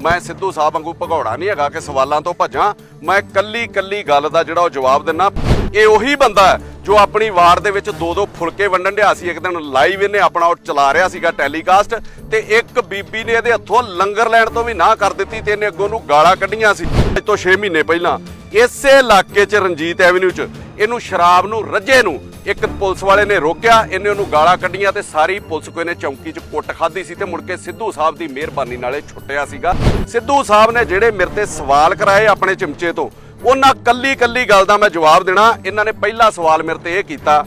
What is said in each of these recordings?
मैं सिद्धू साहब वांगू भगौड़ा नहीं हैगा कि सवालों तो भज्जां। मैं कल्ली कल्ली गल दा जिहड़ा जवाब दिना। ये उही बंदा है जो अपनी वार्ड दे विच दो फुलके वंडण दिया सी। एक दिन लाइव इन्हें अपना चला रहा सीगा टैलीकास्ट, ते एक बीबी ने इहदे हत्थों लंगर लैण तो भी ना कर दित्ती ते इहने अग्गों नूं गालां कढीआं सी। अज तो 6 महीने पहलां इसे इलाके च रंजीत एवेन्यू च इहनूं शराब नूं रज्जे नूं एक पुलिस वाले ने रोकिया, इन्हें उन्होंने गालां कढीआं ते सारी पुलिस को इन्हें चौंकी च कुट खाधी सी ते मुड़ के सिद्धू साहब की मेहरबानी नाल छुट्टिया सीगा। सिद्धू साहब ने जिहड़े मेरे ते सवाल कराए अपने चिमचे तो उन्हां कल्ली कल्ली गल दा मैं जवाब देना। इन्हां ने पहला सवाल मेरे ते इह कीता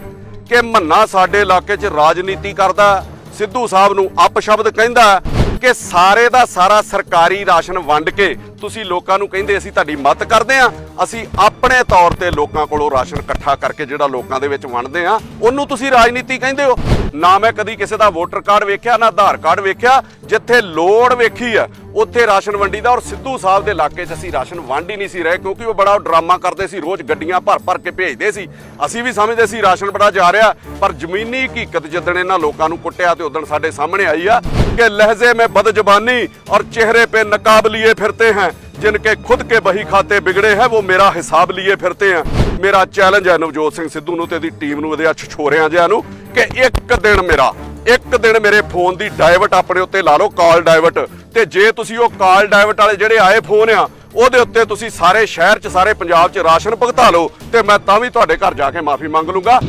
कि मन्ना साडे इलाके च राजनीति करदा, सिद्धू साहब नूं अपशब्द कहंदा कि सारे दा सारा सरकारी राशन वंड के तुसी लोकां नूं कहिंदे असीं तुहाडी मदद करदे आ, असीं अपने तौर ते लोकां कोलों राशन इकट्ठा करके जिहड़ा लोकां दे विच वंडदे आ ओनूं तुसी राजनीति कहिंदे हो। ना मैं कदी किसी दा वोटर कार्ड वेख्या ना आधार कार्ड वेख्या, जिथे लोड़ वेखी है उत्थे राशन वंडी दा। और सिद्धू साहब दे इलाके च असीं राशन वंड ही नहीं सी रहे क्योंकि वो बड़ा ड्रामा करदे सी, रोज़ गड्डियां भर भर के भेजदे सी। असीं भी समझदे सी राशन बड़ा जा रहा, पर जमीनी हकीकत जिद्दण इन्हां लोकां नूं कुੱਟਿਆ ते उदण साडे सामने आई आ कि लहजे में बदजबानी और चेहरे पे नकाब लिए फिरते हैं, जिनके खुद के बही खाते बिगड़े हैं वो मेरा हिसाब लिए फिरते हैं। मेरा चैलेंज है नवजोत सिंह सिद्धू नूं ते दी टीम नूं इहदे छोरिਆਂ जिहां नूं कि एक दिन मेरे फोन दी डाइवर्ट अपने उत्ते ला लो, कॉल डाइवर्ट, ते जे तुसी वो कॉल डाइवर्ट वाले जिहड़े आए फोन आ ਉਹਦੇ ਉੱਤੇ ਤੁਸੀਂ ਸਾਰੇ ਸ਼ਹਿਰ 'ਚ ਸਾਰੇ ਪੰਜਾਬ 'ਚ ਰਾਸ਼ਨ ਭੁਗਤਾ ਲਓ ਤੇ ਮੈਂ ਤਾਂ ਵੀ ਤੁਹਾਡੇ ਘਰ ਜਾ ਕੇ ਮਾਫੀ ਮੰਗ ਲੂੰਗਾ।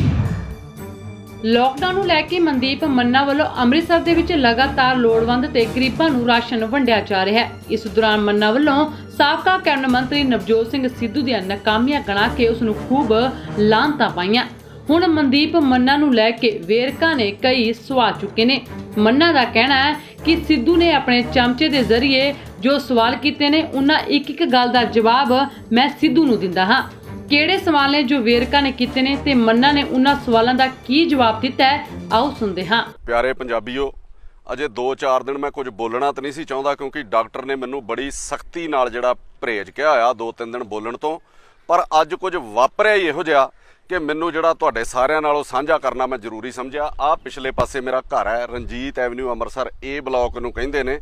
ਲੌਕਡਾਊਨ ਨੂੰ ਲੈ ਕੇ ਮਨਦੀਪ ਮੰਨਾ ਵੱਲੋਂ ਅੰਮ੍ਰਿਤਸਰ ਦੇ ਵਿੱਚ ਲਗਾਤਾਰ ਲੋੜਵੰਦ ਤੇ ਗਰੀਬਾਂ ਨੂੰ ਰਾਸ਼ਨ ਵੰਡਿਆ ਜਾ ਰਿਹਾ ਹੈ। ਇਸ ਦੌਰਾਨ ਮੰਨਾ ਵੱਲੋਂ ਸਾਬਕਾ ਕੈਬਨਿਟ ਮੰਤਰੀ ਨਵਜੋਤ ਸਿੰਘ ਸਿੱਧੂ ਦੀਆਂ ਨਾਕਾਮੀਆਂ ਗਣਾ ਕੇ ਉਸ ਨੂੰ ਖੂਬ ਲਾਹਨਤਾਂ ਪਾਈਆਂ। ਹੁਣ ਮਨਦੀਪ ਮੰਨਾ ਨੂੰ ਲੈ ਕੇ ਵੇਰਕਾਂ ਨੇ ਕਈ ਸਵਾਲ ਚੁੱਕੇ ਨੇ। ਮੰਨਾ ਦਾ ਕਹਿਣਾ ਹੈ ਕਿ ਸਿੱਧੂ ਨੇ ਆਪਣੇ ਚਮਚੇ ਦੇ ਜ਼ਰੀਏ ਜੋ ਸਵਾਲ ਕੀਤੇ ਨੇ ਉਹਨਾਂ ਇੱਕ ਗੱਲ ਦਾ ਜਵਾਬ ਮੈਂ ਸਿੱਧੂ ਨੂੰ ਦਿੰਦਾ ਹਾਂ। ਕਿਹੜੇ ਸਵਾਲ ਨੇ ਜੋ ਵੇਰਕਾਂ ਨੇ ਕੀਤੇ ਨੇ ਤੇ ਮੰਨਾ ਨੇ ਉਹਨਾਂ ਸਵਾਲਾਂ ਦਾ ਕੀ ਜਵਾਬ ਦਿੱਤਾ ਹੈ, ਆਓ ਸੁਣਦੇ ਹਾਂ। ਪਿਆਰੇ ਪੰਜਾਬੀਓ, ਅਜੇ 2-4 ਦਿਨ ਮੈਂ ਕੁਝ ਬੋਲਣਾ ਤਾਂ ਨਹੀਂ ਸੀ ਚਾਹੁੰਦਾ ਕਿਉਂਕਿ ਡਾਕਟਰ ਨੇ ਮੈਨੂੰ ਬੜੀ ਸਖਤੀ ਨਾਲ ਜਿਹੜਾ ਪਰਹੇਜ਼ ਕਿਹਾ ਹੋਇਆ 2-3 ਦਿਨ ਬੋਲਣ ਤੋਂ, ਪਰ ਅੱਜ ਕੁਝ ਵਾਪਰਿਆ ਹੀ ਇਹੋ ਜਿਹਾ ਕਿ ਮੈਨੂੰ ਜਿਹੜਾ ਤੁਹਾਡੇ ਸਾਰਿਆਂ ਨਾਲੋਂ ਸਾਂਝਾ ਕਰਨਾ ਮੈਂ ਜ਼ਰੂਰੀ ਸਮਝਿਆ। ਆਹ ਪਿਛਲੇ ਪਾਸੇ ਮੇਰਾ ਘਰ ਹੈ, Ranjit avenue Amritsar A block ਨੂੰ ਕਹਿੰਦੇ ਨੇ।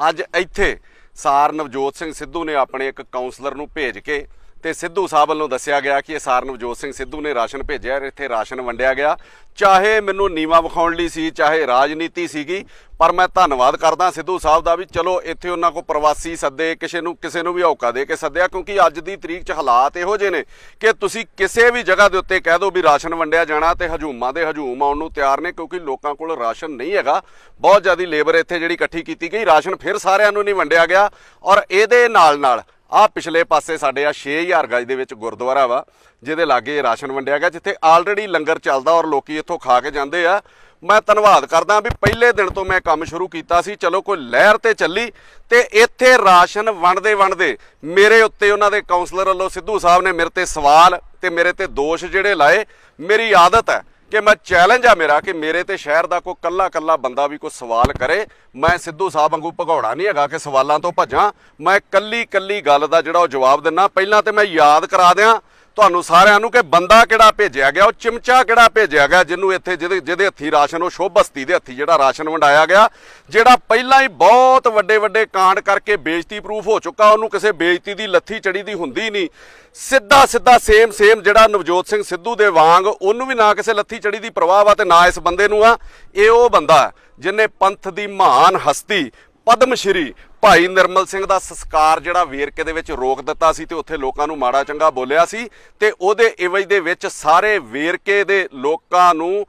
ਅੱਜ ਇੱਥੇ ਸਾਰ ਨਵਜੋਤ ਸਿੰਘ ਸਿੱਧੂ ਨੇ ਆਪਣੇ ਇੱਕ ਕਾਉਂਸਲਰ ਨੂੰ ਭੇਜ ਕੇ ਤੇ ਸਿੱਧੂ ਸਾਹਿਬ ਵੱਲੋਂ ਦੱਸਿਆ ਗਿਆ ਕਿ ਇਹ ਸਾਰ ਨਵਜੋਤ ਸਿੰਘ ਸਿੱਧੂ ਨੇ ਰਾਸ਼ਨ ਭੇਜਿਆ, ਇੱਥੇ ਰਾਸ਼ਨ ਵੰਡਿਆ ਗਿਆ। ਚਾਹੇ ਮੈਨੂੰ ਨੀਵਾ ਵਿਖਾਉਣ ਲਈ ਸੀ, ਚਾਹੇ ਰਾਜਨੀਤੀ ਸੀਗੀ, ਪਰ ਮੈਂ ਧੰਨਵਾਦ ਕਰਦਾ ਸਿੱਧੂ ਸਾਹਿਬ ਦਾ ਵੀ ਚਲੋ ਇੱਥੇ ਉਹਨਾਂ ਕੋਲ ਪ੍ਰਵਾਸੀ ਸੱਦੇ, ਕਿਸੇ ਨੂੰ ਵੀ ਹੌਕਾ ਦੇ ਕੇ ਸੱਦਿਆ, ਕਿਉਂਕਿ ਅੱਜ ਦੀ ਤਰੀਕ 'ਚ ਹਾਲਾਤ ਇਹੋ ਜਿਹੇ ਨੇ ਕਿ ਤੁਸੀਂ ਕਿਸੇ ਵੀ ਜਗ੍ਹਾ ਦੇ ਉੱਤੇ ਕਹਿ ਦਿਓ ਵੀ ਰਾਸ਼ਨ ਵੰਡਿਆ ਜਾਣਾ ਤੇ ਹਜੂਮਾਂ ਦੇ ਹਜੂਮ ਆਉਣ ਨੂੰ ਤਿਆਰ ਨੇ, ਕਿਉਂਕਿ ਲੋਕਾਂ ਕੋਲ ਰਾਸ਼ਨ ਨਹੀਂ ਹੈਗਾ। ਬਹੁਤ ਜ਼ਿਆਦਾ ਲੇਬਰ ਇੱਥੇ ਜਿਹੜੀ ਇਕੱਠੀ ਕੀਤੀ ਗਈ, ਰਾਸ਼ਨ ਫਿਰ ਸਾਰਿਆਂ ਨੂੰ ਨਹੀਂ ਵੰਡਿਆ ਗਿਆ। ਔਰ ਇਹਦੇ ਨਾਲ ਆਹ ਪਿਛਲੇ ਪਾਸੇ ਸਾਡੇ 6000 ਗਜ ਦੇ ਵਿੱਚ ਗੁਰਦੁਆਰਾ ਵਾ ਜਿਹਦੇ ਲਾਗੇ ਰਾਸ਼ਨ ਵੰਡਿਆ ਗਿਆ, ਜਿੱਥੇ ਆਲਰੇਡੀ ਲੰਗਰ ਚੱਲਦਾ ਔਰ ਲੋਕੀ ਇੱਥੋਂ ਖਾ ਕੇ ਜਾਂਦੇ ਆ। ਮੈਂ ਧੰਨਵਾਦ ਕਰਦਾ ਵੀ ਪਹਿਲੇ ਦਿਨ ਤੋਂ ਮੈਂ ਕੰਮ ਸ਼ੁਰੂ ਕੀਤਾ ਸੀ, ਚਲੋ ਕੋਈ ਲਹਿਰ ਤੇ ਚੱਲੀ ਤੇ ਇੱਥੇ ਰਾਸ਼ਨ ਵੰਡਦੇ ਮੇਰੇ ਉੱਤੇ ਉਹਨਾਂ ਦੇ ਕਾਉਂਸਲਰ ਵੱਲੋਂ ਸਿੱਧੂ ਸਾਹਿਬ ਨੇ ਮੇਰੇ ਤੇ ਸਵਾਲ ਤੇ ਮੇਰੇ ਤੇ ਦੋਸ਼ ਜਿਹੜੇ ਲਾਏ। ਮੇਰੀ ਆਦਤ ਹੈ कि मैं चैलेंज है मेरा कि मेरे ते शहर का कोई कल्ला बंदा भी कोई सवाल करे, मैं सिद्धू साहब वांगू भगौड़ा नहीं हैगा कि सवालों तो भज्जां। मैं कल्ली गल दा जिहड़ा जवाब दिना। पहलां ते मैं याद करा दियां ਤੁਹਾਨੂੰ ਸਾਰਿਆਂ ਨੂੰ ਕਿ ਬੰਦਾ ਕਿਹੜਾ ਭੇਜਿਆ ਗਿਆ, ਉਹ ਚਿਮਚਾ ਕਿਹੜਾ ਭੇਜਿਆ ਗਿਆ ਜਿਹਨੂੰ ਇੱਥੇ ਜਿਹਦੇ ਹੱਥੀ ਰਾਸ਼ਨ, ਉਹ ਸ਼ੁਭ ਹਸਤੀ ਦੇ ਹੱਥੀ ਜਿਹੜਾ ਰਾਸ਼ਨ ਵੰਡਾਇਆ ਗਿਆ, ਜਿਹੜਾ ਪਹਿਲਾਂ ਹੀ ਬਹੁਤ ਵੱਡੇ ਕਾਂਡ ਕਰਕੇ ਬੇਇੱਜ਼ਤੀ ਪ੍ਰੂਫ ਹੋ ਚੁੱਕਾ, ਉਹਨੂੰ ਕਿਸੇ ਬੇਇੱਜ਼ਤੀ ਦੀ ਲੱਥੀ ਚੜੀ ਦੀ ਹੁੰਦੀ ਨਹੀਂ। ਸਿੱਧਾ ਸੇਮ ਜਿਹੜਾ ਨਵਜੋਤ ਸਿੰਘ ਸਿੱਧੂ ਦੇ ਵਾਂਗ ਉਹਨੂੰ ਵੀ ਨਾ ਕਿਸੇ ਲੱਥੀ ਚੜੀ ਦੀ ਪ੍ਰਵਾਹ ਵਾ ਤੇ ਨਾ ਇਸ ਬੰਦੇ ਨੂੰ ਆ। ਇਹ ਉਹ ਬੰਦਾ ਜਿਹਨੇ ਪੰਥ ਦੀ ਮਹਾਨ ਹਸਤੀ ਪਦਮ ਸ਼੍ਰੀ ਭਾਈ ਨਿਰਮਲ ਸਿੰਘ ਦਾ ਸੰਸਕਾਰ ਜਿਹੜਾ ਵੇਰਕੇ ਦੇ ਵਿੱਚ ਰੋਕ ਦਿੱਤਾ ਸੀ ਤੇ ਉੱਥੇ ਲੋਕਾਂ ਨੂੰ ਮਾੜਾ ਚੰਗਾ ਬੋਲਿਆ ਸੀ ਤੇ ਉਹਦੇ ਇਵਜ ਦੇ ਵਿੱਚ ਸਾਰੇ ਵੇਰਕੇ ਦੇ ਲੋਕਾਂ ਨੂੰ,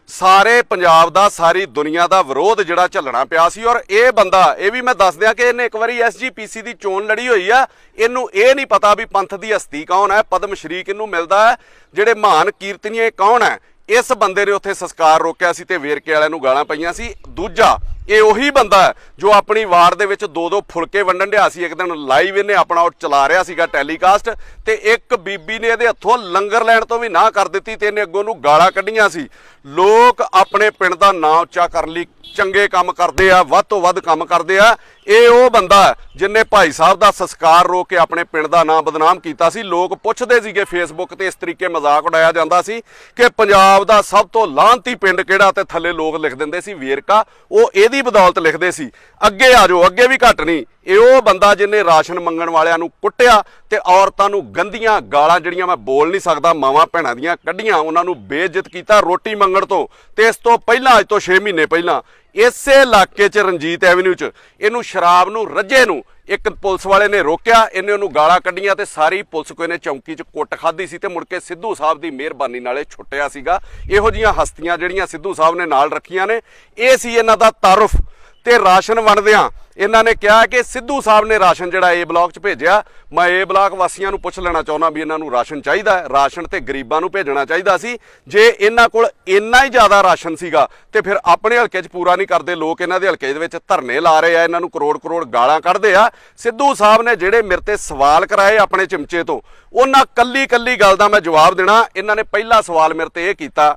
ਸਾਰੇ ਪੰਜਾਬ ਦਾ, ਸਾਰੀ ਦੁਨੀਆ ਦਾ ਵਿਰੋਧ ਜਿਹੜਾ ਝੱਲਣਾ ਪਿਆ ਸੀ। ਔਰ ਇਹ ਬੰਦਾ, ਇਹ ਵੀ ਮੈਂ ਦੱਸ ਦਿਆਂ ਕਿ ਇਹਨੇ ਇੱਕ ਵਾਰੀ SGPC ਦੀ ਚੋਣ ਲੜੀ ਹੋਈ ਆ। ਇਹਨੂੰ ਇਹ ਨਹੀਂ ਪਤਾ ਵੀ ਪੰਥ ਦੀ ਹਸਤੀ ਕੌਣ ਹੈ, ਪਦਮ ਸ਼੍ਰੀ ਕਿਹਨੂੰ ਮਿਲਦਾ ਹੈ, ਜਿਹੜੇ ਮਹਾਨ ਕੀਰਤਨੀਏ ਕੌਣ ਹੈ। ਇਸ ਬੰਦੇ ਨੇ ਉੱਥੇ ਸੰਸਕਾਰ ਰੋਕਿਆ ਸੀ ਤੇ ਵੇਰਕੇ ਵਾਲਿਆਂ ਨੂੰ ਗਾਲਾਂ ਪਈਆਂ ਸੀ। ਦੂਜਾ, ਇਹ ਉਹੀ ਬੰਦਾ ਹੈ ਜੋ ਆਪਣੀ ਵਾਰਡ ਦੇ ਵਿੱਚ ਦੋ ਫੁਲਕੇ ਵੰਡਣ ਡਿਆ ਸੀ। ਇੱਕ ਦਿਨ ਲਾਈਵ ਇਹਨੇ ਆਪਣਾ ਚਲਾ ਰਿਹਾ ਸੀਗਾ ਟੈਲੀਕਾਸਟ, ਤੇ ਇੱਕ ਬੀਬੀ ਨੇ ਇਹਦੇ ਹੱਥੋਂ ਲੰਗਰ ਲੈਣ ਤੋਂ ਵੀ ਨਾ ਕਰ ਦਿੱਤੀ ਤੇ ਇਹਨੇ ਅੱਗੋਂ ਨੂੰ ਗਾਲਾਂ ਕੱਢੀਆਂ ਸੀ। ਲੋਕ ਆਪਣੇ ਪਿੰਡ ਦਾ ਨਾਂ ਉੱਚਾ ਕਰਨ ਲਈ ਚੰਗੇ ਕੰਮ ਕਰਦੇ ਆ, ਵੱਧ ਤੋਂ ਵੱਧ ਕੰਮ ਕਰਦੇ ਆ। ਇਹ ਉਹ ਬੰਦਾ ਜਿਨੇ ਭਾਈ ਸਾਹਿਬ ਦਾ ਸੰਸਕਾਰ ਰੋਕ ਕੇ ਆਪਣੇ ਪਿੰਡ ਦਾ ਨਾਮ ਬਦਨਾਮ ਕੀਤਾ ਸੀ। ਲੋਕ ਪੁੱਛਦੇ ਸੀਗੇ ਫੇਸਬੁੱਕ ਤੇ, ਇਸ ਤਰੀਕੇ ਮਜ਼ਾਕ ਉਡਾਇਆ ਜਾਂਦਾ ਸੀ ਕਿ ਪੰਜਾਬ ਦਾ ਸਭ ਤੋਂ ਲਾਹਨਤੀ ਪਿੰਡ ਕਿਹੜਾ, ਤੇ ਥੱਲੇ ਲੋਕ ਲਿਖ ਦਿੰਦੇ ਸੀ ਵੇਰਕਾ। ਉਹ ਇਹਦੀ ਬਦੌਲਤ ਲਿਖਦੇ ਸੀ। ਅੱਗੇ ਆ ਜਾਓ, ਅੱਗੇ ਵੀ ਘੱਟ ਨਹੀਂ। ਇਹ ਉਹ ਬੰਦਾ ਜਿਨੇ ਰਾਸ਼ਨ ਮੰਗਣ ਵਾਲਿਆਂ ਨੂੰ ਕੁੱਟਿਆ ਤੇ ਔਰਤਾਂ ਨੂੰ ਗੰਦੀਆਂ ਗਾਲਾਂ ਜਿਹੜੀਆਂ ਮੈਂ ਬੋਲ ਨਹੀਂ ਸਕਦਾ, ਮਾਵਾਂ ਭੈਣਾਂ ਦੀਆਂ ਕੱਢੀਆਂ, ਉਹਨਾਂ ਨੂੰ ਬੇਇੱਜ਼ਤ ਕੀਤਾ ਰੋਟੀ ਮੰਗਣ ਤੋਂ। ਤੇ ਇਸ ਤੋਂ ਪਹਿਲਾਂ, ਅੱਜ ਤੋਂ 6 ਮਹੀਨੇ ਪਹਿਲਾਂ, ਇਸੇ ਇਲਾਕੇ 'ਚ ਰਣਜੀਤ ਐਵਨਿਊ 'ਚ ਇਹਨੂੰ ਸ਼ਰਾਬ ਨੂੰ ਰੱਜੇ ਨੂੰ ਇੱਕ ਪੁਲਿਸ ਵਾਲੇ ਨੇ ਰੋਕਿਆ। ਇਹਨੇ ਉਹਨੂੰ ਗਾਲਾਂ ਕੱਢੀਆਂ ਤੇ ਸਾਰੀ ਪੁਲਿਸ ਕੋਈ ਨੇ ਚੌਂਕੀ 'ਚ ਕੁੱਟ ਖਾਧੀ ਸੀ ਤੇ ਮੁੜ ਕੇ ਸਿੱਧੂ ਸਾਹਿਬ ਦੀ ਮਿਹਰਬਾਨੀ ਨਾਲ ਇਹ ਛੁੱਟਿਆ ਸੀਗਾ। ਇਹੋ ਜੀਆਂ ਹਸਤੀਆਂ ਜਿਹੜੀਆਂ ਸਿੱਧੂ ਸਾਹਿਬ ਨੇ ਨਾਲ ਰੱਖੀਆਂ ਨੇ, ਇਹ ਸੀ ਇਹਨਾਂ ਦਾ ਤਾਰਫ। ਤੇ ਰਾਸ਼ਨ ਵੰਡਦਿਆਂ ਇਹਨਾਂ ਨੇ ਕਿਹਾ ਕਿ ਸਿੱਧੂ ਸਾਹਿਬ ਨੇ ਰਾਸ਼ਨ ਜਿਹੜਾ ਏ ਬਲਾਕ 'ਚ ਭੇਜਿਆ। ਮੈਂ ਏ ਬਲਾਕ ਵਾਸੀਆਂ ਨੂੰ ਪੁੱਛ ਲੈਣਾ ਚਾਹੁੰਦਾ ਵੀ ਇਹਨਾਂ ਨੂੰ ਰਾਸ਼ਨ ਚਾਹੀਦਾ ਹੈ? ਰਾਸ਼ਨ ਤੇ ਗਰੀਬਾਂ ਨੂੰ ਭੇਜਣਾ ਚਾਹੀਦਾ ਸੀ। ਜੇ ਇਹਨਾਂ ਕੋਲ ਇੰਨਾ ਹੀ ਜ਼ਿਆਦਾ ਰਾਸ਼ਨ ਸੀਗਾ ਤੇ ਫਿਰ ਆਪਣੇ ਹਲਕੇ 'ਚ ਪੂਰਾ ਨਹੀਂ ਕਰਦੇ। ਲੋਕ ਇਹਨਾਂ ਦੇ ਹਲਕੇ ਦੇ ਵਿੱਚ ਧਰਨੇ ਲਾ ਰਹੇ ਆ, ਇਹਨਾਂ ਨੂੰ ਕਰੋੜ ਕਰੋੜ ਗਾਲਾਂ ਕੱਢਦੇ ਆ। ਸਿੱਧੂ ਸਾਹਿਬ ਨੇ ਜਿਹੜੇ ਮੇਰੇ ਤੇ ਸਵਾਲ ਕਰਾਏ ਆਪਣੇ ਚਮਚੇ ਤੋਂ, ਉਹਨਾਂ ਕੱਲੀ ਗੱਲ ਦਾ ਮੈਂ ਜਵਾਬ ਦੇਣਾ। ਇਹਨਾਂ ਨੇ ਪਹਿਲਾ ਸਵਾਲ ਮੇਰੇ ਤੇ ਇਹ ਕੀਤਾ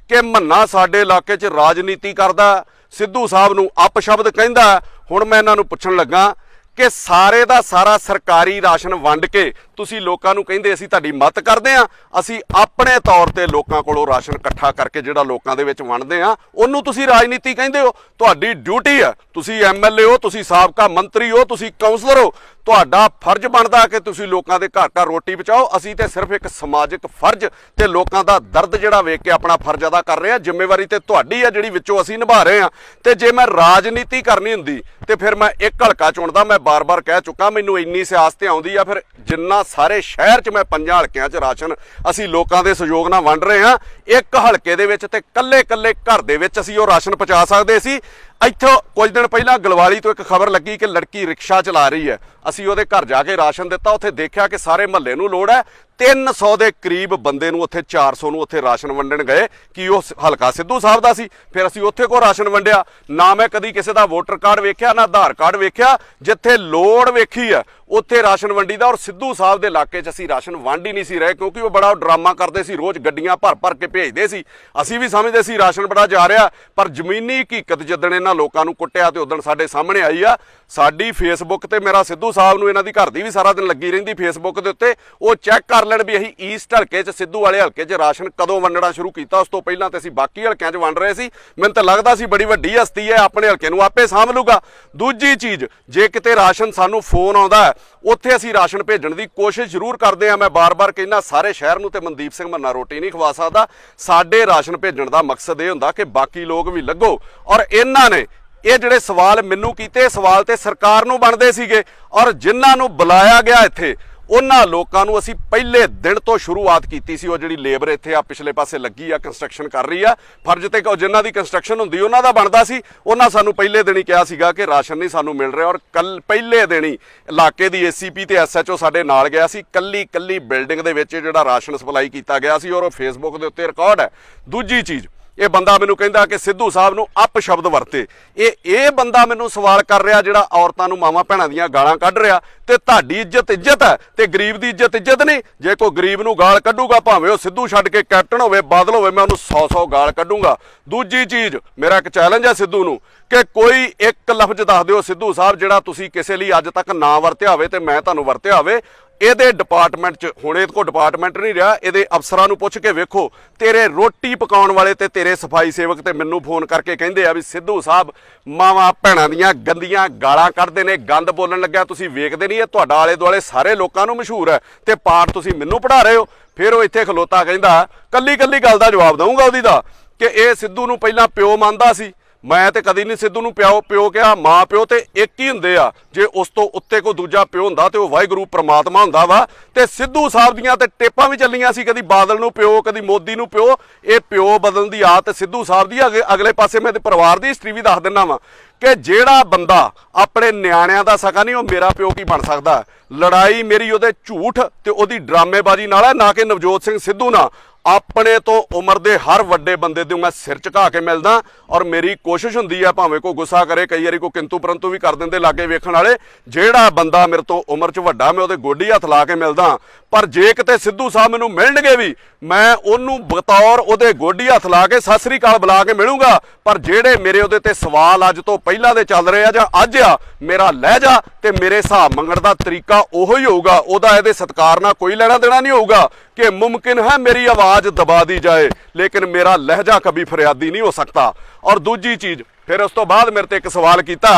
ਕਿ ਮੰਨਾ ਸਾਡੇ ਇਲਾਕੇ 'ਚ ਰਾਜਨੀਤੀ ਕਰਦਾ, ਸਿੱਧੂ ਸਾਹਿਬ ਨੂੰ ਅਪਸ਼ਬਦ ਕਹਿੰਦਾ। ਹੁਣ ਮੈਂ ਇਹਨਾਂ ਨੂੰ ਪੁੱਛਣ ਲੱਗਾ ਕਿ ਸਾਰੇ ਦਾ ਸਾਰਾ ਸਰਕਾਰੀ ਰਾਸ਼ਨ ਵੰਡ ਕੇ ਤੁਸੀਂ ਲੋਕਾਂ ਨੂੰ ਕਹਿੰਦੇ ਅਸੀਂ ਤੁਹਾਡੀ ਮਦਦ ਕਰਦੇ ਆ, ਅਸੀਂ ਆਪਣੇ ਤੌਰ ਤੇ ਲੋਕਾਂ ਕੋਲੋਂ ਰਾਸ਼ਨ ਇਕੱਠਾ ਕਰਕੇ ਜਿਹੜਾ ਲੋਕਾਂ ਦੇ ਵਿੱਚ ਵੰਡਦੇ ਆ, ਉਹਨੂੰ ਤੁਸੀਂ ਰਾਜਨੀਤੀ ਕਹਿੰਦੇ ਹੋ? ਤੁਹਾਡੀ ਡਿਊਟੀ ਹੈ, ਤੁਸੀਂ ਐਮਐਲਏ ਹੋ, ਤੁਸੀਂ ਸਾਬਕਾ ਮੰਤਰੀ ਹੋ, ਤੁਸੀਂ ਕਾਉਂਸਲਰ ਹੋ, ਤੁਹਾਡਾ ਫਰਜ਼ ਬਣਦਾ ਕਿ ਤੁਸੀਂ ਲੋਕਾਂ ਦੇ ਘਰ ਘਰ ਰੋਟੀ ਪਹੁੰਚਾਓ। ਅਸੀਂ ਤੇ ਸਿਰਫ ਇੱਕ ਸਮਾਜਿਕ ਫਰਜ਼ ਤੇ ਲੋਕਾਂ ਦਾ ਦਰਦ ਜਿਹੜਾ ਵੇਖ ਕੇ ਆਪਣਾ ਫਰਜ਼ ਅਦਾ ਕਰ ਰਹੇ ਆ। ਜ਼ਿੰਮੇਵਾਰੀ ਤੇ ਤੁਹਾਡੀ ਆ ਜਿਹੜੀ ਵਿੱਚੋਂ ਅਸੀਂ ਨਿਭਾ ਰਹੇ ਆ। ਤੇ ਜੇ ਮੈਂ ਰਾਜਨੀਤੀ ਕਰਨੀ ਹੁੰਦੀ ਤੇ ਫਿਰ ਮੈਂ ਇੱਕ ਹਲਕਾ ਚੁਣਦਾ। ਮੈਂ ਬਾਰ-ਬਾਰ ਕਹਿ ਚੁੱਕਾ, ਮੈਨੂੰ ਇੰਨੀ ਸਿਆਸਤ ਆਉਂਦੀ ਆ। ਫਿਰ ਜਿੰਨਾ ਸਾਰੇ ਸ਼ਹਿਰ 'ਚ ਮੈਂ 5 ਹਲਕਿਆਂ 'ਚ ਰਾਸ਼ਨ ਅਸੀਂ ਲੋਕਾਂ ਦੇ ਸਹਿਯੋਗ ਨਾਲ ਵੰਡ ਰਹੇ ਆ, ਇੱਕ ਹਲਕੇ ਦੇ ਵਿੱਚ ਤੇ ਕੱਲੇ ਘਰ ਦੇ ਵਿੱਚ ਅਸੀਂ ਉਹ ਰਾਸ਼ਨ ਪਹੁੰਚਾ ਸਕਦੇ ਸੀ। ਇੱਥੋਂ ਕੁਝ ਦਿਨ ਪਹਿਲਾਂ ਗਲਵਾਲੀ ਤੋਂ ਇੱਕ ਖਬਰ ਲੱਗੀ ਕਿ ਲੜਕੀ ਰਿਕਸ਼ਾ ਚਲਾ ਰਹੀ ਹੈ। ਅਸੀਂ ਉਹਦੇ ਘਰ ਜਾ ਕੇ ਰਾਸ਼ਨ ਦਿੱਤਾ। ਉੱਥੇ ਦੇਖਿਆ ਕਿ ਸਾਰੇ ਮਹੱਲੇ ਨੂੰ ਲੋੜ ਹੈ। 300 ਦੇ ਕਰੀਬ ਬੰਦੇ ਨੂੰ ਉੱਥੇ 400 ਨੂੰ ਉੱਥੇ ਰਾਸ਼ਨ ਵੰਡਣ ਗਏ ਕਿ ਉਹ ਹਲਕਾ ਸਿੱਧੂ ਸਾਹਿਬ ਦਾ ਸੀ। ਫਿਰ ਅਸੀਂ ਉੱਥੇ ਕੋ ਰਾਸ਼ਨ ਵੰਡਿਆ। ਨਾ ਮੈਂ ਕਦੀ ਕਿਸੇ ਦਾ ਵੋਟਰ ਕਾਰਡ ਵੇਖਿਆ, ਨਾ ਆਧਾਰ ਕਾਰਡ ਵੇਖਿਆ। ਜਿੱਥੇ ਲੋੜ ਵੇਖੀ ਆ ਉੱਥੇ ਰਾਸ਼ਨ ਵੰਡੀ ਦਾ। ਔਰ ਸਿੱਧੂ ਸਾਹਿਬ ਦੇ ਇਲਾਕੇ 'ਚ ਅਸੀਂ ਰਾਸ਼ਨ ਵੰਡ ਹੀ ਨਹੀਂ ਸੀ ਰਹੇ, ਕਿਉਂਕਿ ਉਹ ਬੜਾ ਡਰਾਮਾ ਕਰਦੇ ਸੀ, ਰੋਜ਼ ਗੱਡੀਆਂ ਭਰ ਕੇ ਭੇਜਦੇ ਸੀ। ਅਸੀਂ ਵੀ ਸਮਝਦੇ ਸੀ ਰਾਸ਼ਨ ਬੜਾ ਜਾ ਰਿਹਾ, ਪਰ ਜ਼ਮੀਨੀ ਹਕੀਕਤ ਜਿੱਦਣ ਇਹਨਾਂ ਲੋਕਾਂ ਨੂੰ ਕੁੱਟਿਆ ਤੇ ਉਦਣ ਸਾਡੇ ਸਾਹਮਣੇ ਆਈ ਆ। ਸਾਡੀ ਫੇਸਬੁੱਕ ਤੇ ਮੇਰਾ ਸਿੱਧੂ ਸਾਹਿਬ ਨੂੰ ਇਹਨਾਂ ਦੀ ਘਰ ਦੀ ਵੀ ਸਾਰਾ ਦਿਨ ਲੱਗੀ ਰਹਿੰਦੀ ਫੇਸਬੁੱਕ ਦੇ ਉੱਤੇ। ਉਹ ਚੈੱਕ ਕਰ ਲੈਣ ਵੀ ਅਸੀਂ ਈਸਟ ਹਲਕੇ 'ਚ ਸਿੱਧੂ ਵਾਲੇ ਹਲਕੇ 'ਚ ਰਾਸ਼ਨ ਕਦੋਂ ਵੰਡਣਾ ਸ਼ੁਰੂ ਕੀਤਾ। ਉਸ ਤੋਂ ਪਹਿਲਾਂ ਤੇ ਅਸੀਂ ਬਾਕੀ ਹਲਕਿਆਂ 'ਚ ਵੰਡ ਰਹੇ ਸੀ। ਮੈਨੂੰ ਤਾਂ ਲੱਗਦਾ ਸੀ ਬੜੀ ਵੱਡੀ ਹਸਤੀ ਹੈ, ਆਪਣੇ ਹਲਕੇ ਨੂੰ ਆਪੇ ਸਾਂਭ ਲੂਗਾ। ਦੂਜੀ ਚੀਜ਼, ਜੇ ਕਿਤੇ ਰਾਸ਼ਨ ਸਾਨੂੰ ਫੋਨ ਆਉਂਦਾ ਹੈ, ਉੱਥੇ ਅਸੀਂ ਰਾਸ਼ਨ ਭੇਜਣ ਦੀ ਕੋਸ਼ਿਸ਼ ਜ਼ਰੂਰ ਕਰਦੇ ਆ। ਮੈਂ ਬਾਰ-ਬਾਰ ਕਹਿੰਦਾ, ਸਾਰੇ ਸ਼ਹਿਰ ਨੂੰ ਤੇ ਮਨਦੀਪ ਸਿੰਘ ਮੰਨਾ ਰੋਟੀ ਨਹੀਂ ਖਵਾ ਸਕਦਾ। ਸਾਡੇ ਰਾਸ਼ਨ ਭੇਜਣ ਦਾ ਮਕਸਦ ਇਹ ਹੁੰਦਾ ਕਿ ਬਾਕੀ ਲੋਕ ਵੀ ਲੱਗੋ। ਔਰ ਇਹਨਾਂ ਨੇ ਇਹ ਜਿਹੜੇ ਸਵਾਲ ਮੈਨੂੰ ਕੀਤੇ, ਸਵਾਲ ਤੇ ਸਰਕਾਰ ਨੂੰ ਬਣਦੇ ਸੀਗੇ। ਔਰ ਜਿਨ੍ਹਾਂ ਨੂੰ ਬੁਲਾਇਆ ਗਿਆ ਇੱਥੇ, ਉਹਨਾਂ ਲੋਕਾਂ ਨੂੰ ਅਸੀਂ ਪਹਿਲੇ ਦਿਨ ਤੋਂ ਸ਼ੁਰੂਆਤ ਕੀਤੀ ਸੀ। ਉਹ ਜਿਹੜੀ ਲੇਬਰ ਇੱਥੇ ਆ ਪਿਛਲੇ ਪਾਸੇ ਲੱਗੀ ਆ, ਕੰਸਟਰਕਸ਼ਨ ਕਰ ਰਹੀ ਆ, ਫਰਜ਼ ਤੇ ਜਿਨ੍ਹਾਂ ਦੀ ਕੰਸਟਰਕਸ਼ਨ ਹੁੰਦੀ ਉਹਨਾਂ ਦਾ ਬਣਦਾ ਸੀ। ਉਹਨਾਂ ਸਾਨੂੰ ਪਹਿਲੇ ਦਿਨ ਹੀ ਕਿਹਾ ਸੀਗਾ ਕਿ ਰਾਸ਼ਨ ਨਹੀਂ ਸਾਨੂੰ ਮਿਲ ਰਿਹਾ। ਔਰ ਪਹਿਲੇ ਦਿਨ ਹੀ ਇਲਾਕੇ ਦੀ ਏਸੀਪੀ ਤੇ ਐਸਐਚਓ ਸਾਡੇ ਨਾਲ ਗਿਆ ਸੀ। ਕੱਲੀ ਬਿਲਡਿੰਗ ਦੇ ਵਿੱਚ ਜਿਹੜਾ ਰਾਸ਼ਨ ਸਪਲਾਈ ਕੀਤਾ ਗਿਆ ਸੀ, ਔਰ ਉਹ ਫੇਸਬੁੱਕ ਦੇ ਉੱਤੇ ਰਿਕਾਰਡ ਹੈ। ਦੂਜੀ ਚੀਜ਼, ਇਹ ਬੰਦਾ ਮੈਨੂੰ ਕਹਿੰਦਾ ਕਿ ਸਿੱਧੂ ਸਾਹਿਬ ਨੂੰ ਅਪਸ਼ਬਦ ਵਰਤੇ। ਇਹ ਬੰਦਾ ਮੈਨੂੰ ਸਵਾਲ ਕਰ ਰਿਹਾ ਜਿਹੜਾ ਔਰਤਾਂ ਨੂੰ ਮਾਵਾਂ ਭੈਣਾਂ ਦੀਆਂ ਗਾਲਾਂ ਕੱਢ ਰਿਹਾ। ਤੇ ਤੁਹਾਡੀ ਇੱਜ਼ਤ ਹੈ ਤੇ ਗਰੀਬ ਦੀ ਇੱਜ਼ਤ ਨਹੀਂ। ਜੇ ਕੋਈ ਗਰੀਬ ਨੂੰ ਗਾਲ ਕੱਢੂਗਾ, ਭਾਵੇਂ ਉਹ ਸਿੱਧੂ ਛੱਡ ਕੇ ਕੈਪਟਨ ਹੋਵੇ, ਬਾਦਲ ਹੋਵੇ, ਮੈਂ ਉਹਨੂੰ 100 ਗਾਲ ਕੱਢੂਗਾ। ਦੂਜੀ ਚੀਜ਼, ਮੇਰਾ ਇੱਕ ਚੈਲੰਜ ਹੈ ਸਿੱਧੂ ਨੂੰ ਕਿ ਕੋਈ ਇੱਕ ਲਫ਼ਜ਼ ਦੱਸ ਦਿਓ ਸਿੱਧੂ ਸਾਹਿਬ ਜਿਹੜਾ ਤੁਸੀਂ ਕਿਸੇ ਲਈ ਅੱਜ ਤੱਕ ਨਾ ਵਰਤਿਆ ਹੋਵੇ ਤੇ ਮੈਂ ਤੁਹਾਨੂੰ ਵਰਤਿਆ ਹੋਵੇ। ਇਹਦੇ ਡਿਪਾਰਟਮੈਂਟ 'ਚ ਹੁਣ ਇਹਦੇ ਕੋਲ ਡਿਪਾਰਟਮੈਂਟ ਨਹੀਂ ਰਿਹਾ। ਇਹਦੇ ਅਫਸਰਾਂ ਨੂੰ ਪੁੱਛ ਕੇ ਵੇਖੋ, ਤੇਰੇ ਰੋਟੀ ਪਕਾਉਣ ਵਾਲੇ ਤੇ ਤੇਰੇ ਸਫਾਈ ਸੇਵਕ ਤੇ ਮੈਨੂੰ ਫੋਨ ਕਰਕੇ ਕਹਿੰਦੇ ਆ ਵੀ ਸਿੱਧੂ ਸਾਹਿਬ ਮਾਵਾਂ ਭੈਣਾਂ ਦੀਆਂ ਗੰਦੀਆਂ ਗਾਲਾਂ ਕੱਢਦੇ ਨੇ, ਗੰਦ ਬੋਲਣ ਲੱਗਿਆ। ਤੁਸੀਂ ਵੇਖਦੇ ਨਹੀਂ, ਇਹ ਤੁਹਾਡਾ ਆਲੇ ਦੁਆਲੇ ਸਾਰੇ ਲੋਕਾਂ ਨੂੰ ਮਸ਼ਹੂਰ ਹੈ ਤੇ ਪਾਠ ਤੁਸੀਂ ਮੈਨੂੰ ਪੜ੍ਹਾ ਰਹੇ ਹੋ। ਫਿਰ ਉਹ ਇੱਥੇ ਖਲੋਤਾ ਕਹਿੰਦਾ, ਕੱਲੀ ਗੱਲ ਦਾ ਜਵਾਬ ਦਊਂਗਾ ਉਹਦੀ ਦਾ, ਕਿ ਇਹ ਸਿੱਧੂ ਨੂੰ ਪਹਿਲਾਂ ਪਿਓ ਮੰਨਦਾ ਸੀ। ਮੈਂ ਤੇ ਕਦੀ ਨਹੀਂ ਸਿੱਧੂ ਨੂੰ ਪਿਓ ਕਿਹਾ। ਮਾਂ ਪਿਓ ਤੇ ਇੱਕ ਹੀ ਹੁੰਦੇ ਆ। ਜੇ ਉਸ ਤੋਂ ਉੱਤੇ ਕੋਈ ਦੂਜਾ ਪਿਓ ਹੁੰਦਾ ਤੇ ਉਹ ਵਾਹਿਗੁਰੂ ਪ੍ਰਮਾਤਮਾ ਹੁੰਦਾ ਵਾ। ਤੇ ਸਿੱਧੂ ਸਾਹਿਬ ਦੀਆਂ ਤੇ ਟੇਪਾਂ ਵੀ ਚੱਲੀਆਂ ਸੀ, ਕਦੀ ਬਾਦਲ ਨੂੰ ਪਿਓ, ਕਦੀ ਮੋਦੀ ਨੂੰ ਪਿਓ। ਇਹ ਪਿਓ ਬਦਲਣ ਦੀ ਆਦਤ ਸਿੱਧੂ ਸਾਹਿਬ ਦੀ। ਅਗਲੇ ਪਾਸੇ ਮੈਂ ਤੇ ਪਰਿਵਾਰ ਦੀ ਹਿਸਟਰੀ ਵੀ ਦੱਸ ਦਿੰਦਾ ਵਾਂ ਕਿ ਜਿਹੜਾ ਬੰਦਾ ਆਪਣੇ ਨਿਆਣਿਆਂ ਦਾ ਸਕਾ ਨਹੀਂ, ਉਹ ਮੇਰਾ ਪਿਓ ਕੀ ਬਣ ਸਕਦਾ। ਲੜਾਈ ਮੇਰੀ ਉਹਦੇ ਝੂਠ ਤੇ ਉਹਦੀ ਡਰਾਮੇਬਾਜ਼ੀ ਨਾਲ ਹੈ, ਨਾ ਕਿ ਨਵਜੋਤ ਸਿੰਘ ਸਿੱਧੂ ਨਾਲ। ਆਪਣੇ ਤੋਂ ਉਮਰ ਦੇ ਹਰ ਵੱਡੇ ਬੰਦੇ ਨੂੰ ਮੈਂ ਸਿਰ ਝੁਕਾ ਕੇ ਮਿਲਦਾ ਔਰ ਮੇਰੀ ਕੋਸ਼ਿਸ਼ ਹੁੰਦੀ ਆ, ਭਾਵੇਂ ਕੋਈ ਗੁੱਸਾ ਕਰੇ, ਕਈ ਵਾਰੀ ਕੋਈ ਕਿੰਤੂ ਪਰੰਤੂ ਵੀ ਕਰ ਦਿੰਦੇ ਲਾਗੇ ਵੇਖਣ ਵਾਲੇ, ਜਿਹੜਾ ਬੰਦਾ ਮੇਰੇ ਤੋਂ ਉਮਰ 'ਚ ਵੱਡਾ ਮੈਂ ਉਹਦੇ ਗੋਡੀ ਹੱਥ ਲਾ ਕੇ ਮਿਲਦਾ। ਪਰ ਜੇ ਕਿਤੇ ਸਿੱਧੂ ਸਾਹਿਬ ਮੈਨੂੰ ਮਿਲਣਗੇ ਵੀ, ਮੈਂ ਉਹਨੂੰ ਬਤੌਰ ਉਹਦੇ ਗੋਡੀ ਹੱਥ ਲਾ ਕੇ ਸਤਿ ਸ੍ਰੀ ਅਕਾਲ ਬੁਲਾ ਕੇ ਮਿਲੂੰਗਾ। ਪਰ ਜਿਹੜੇ ਮੇਰੇ ਉਹਦੇ ਤੇ ਸਵਾਲ ਅੱਜ ਤੋਂ ਪਹਿਲਾਂ ਦੇ ਚੱਲ ਰਹੇ ਆ ਜਾਂ ਅੱਜ ਆ, ਮੇਰਾ ਲਹਿਜਾ ਤੇ ਮੇਰੇ ਹਿਸਾਬ ਮੰਗਣ ਦਾ ਤਰੀਕਾ ਉਹੋ ਹੀ ਹੋਊਗਾ। ਉਹਦਾ ਇਹਦੇ ਸਤਿਕਾਰ ਨਾਲ ਕੋਈ ਲੈਣਾ ਦੇਣਾ ਨਹੀਂ ਹੋਊਗਾ ਕਿ ਮੁਮਕਿਨ ਹੈ ਮੇਰੀ ਆਵਾਜ਼ ਦਬਾ दी जाए लेकिन मेरा लहजा कभी फरियादी नहीं हो सकता। और दूजी चीज, फिर उस तो बाद मेरे ते एक सवाल किया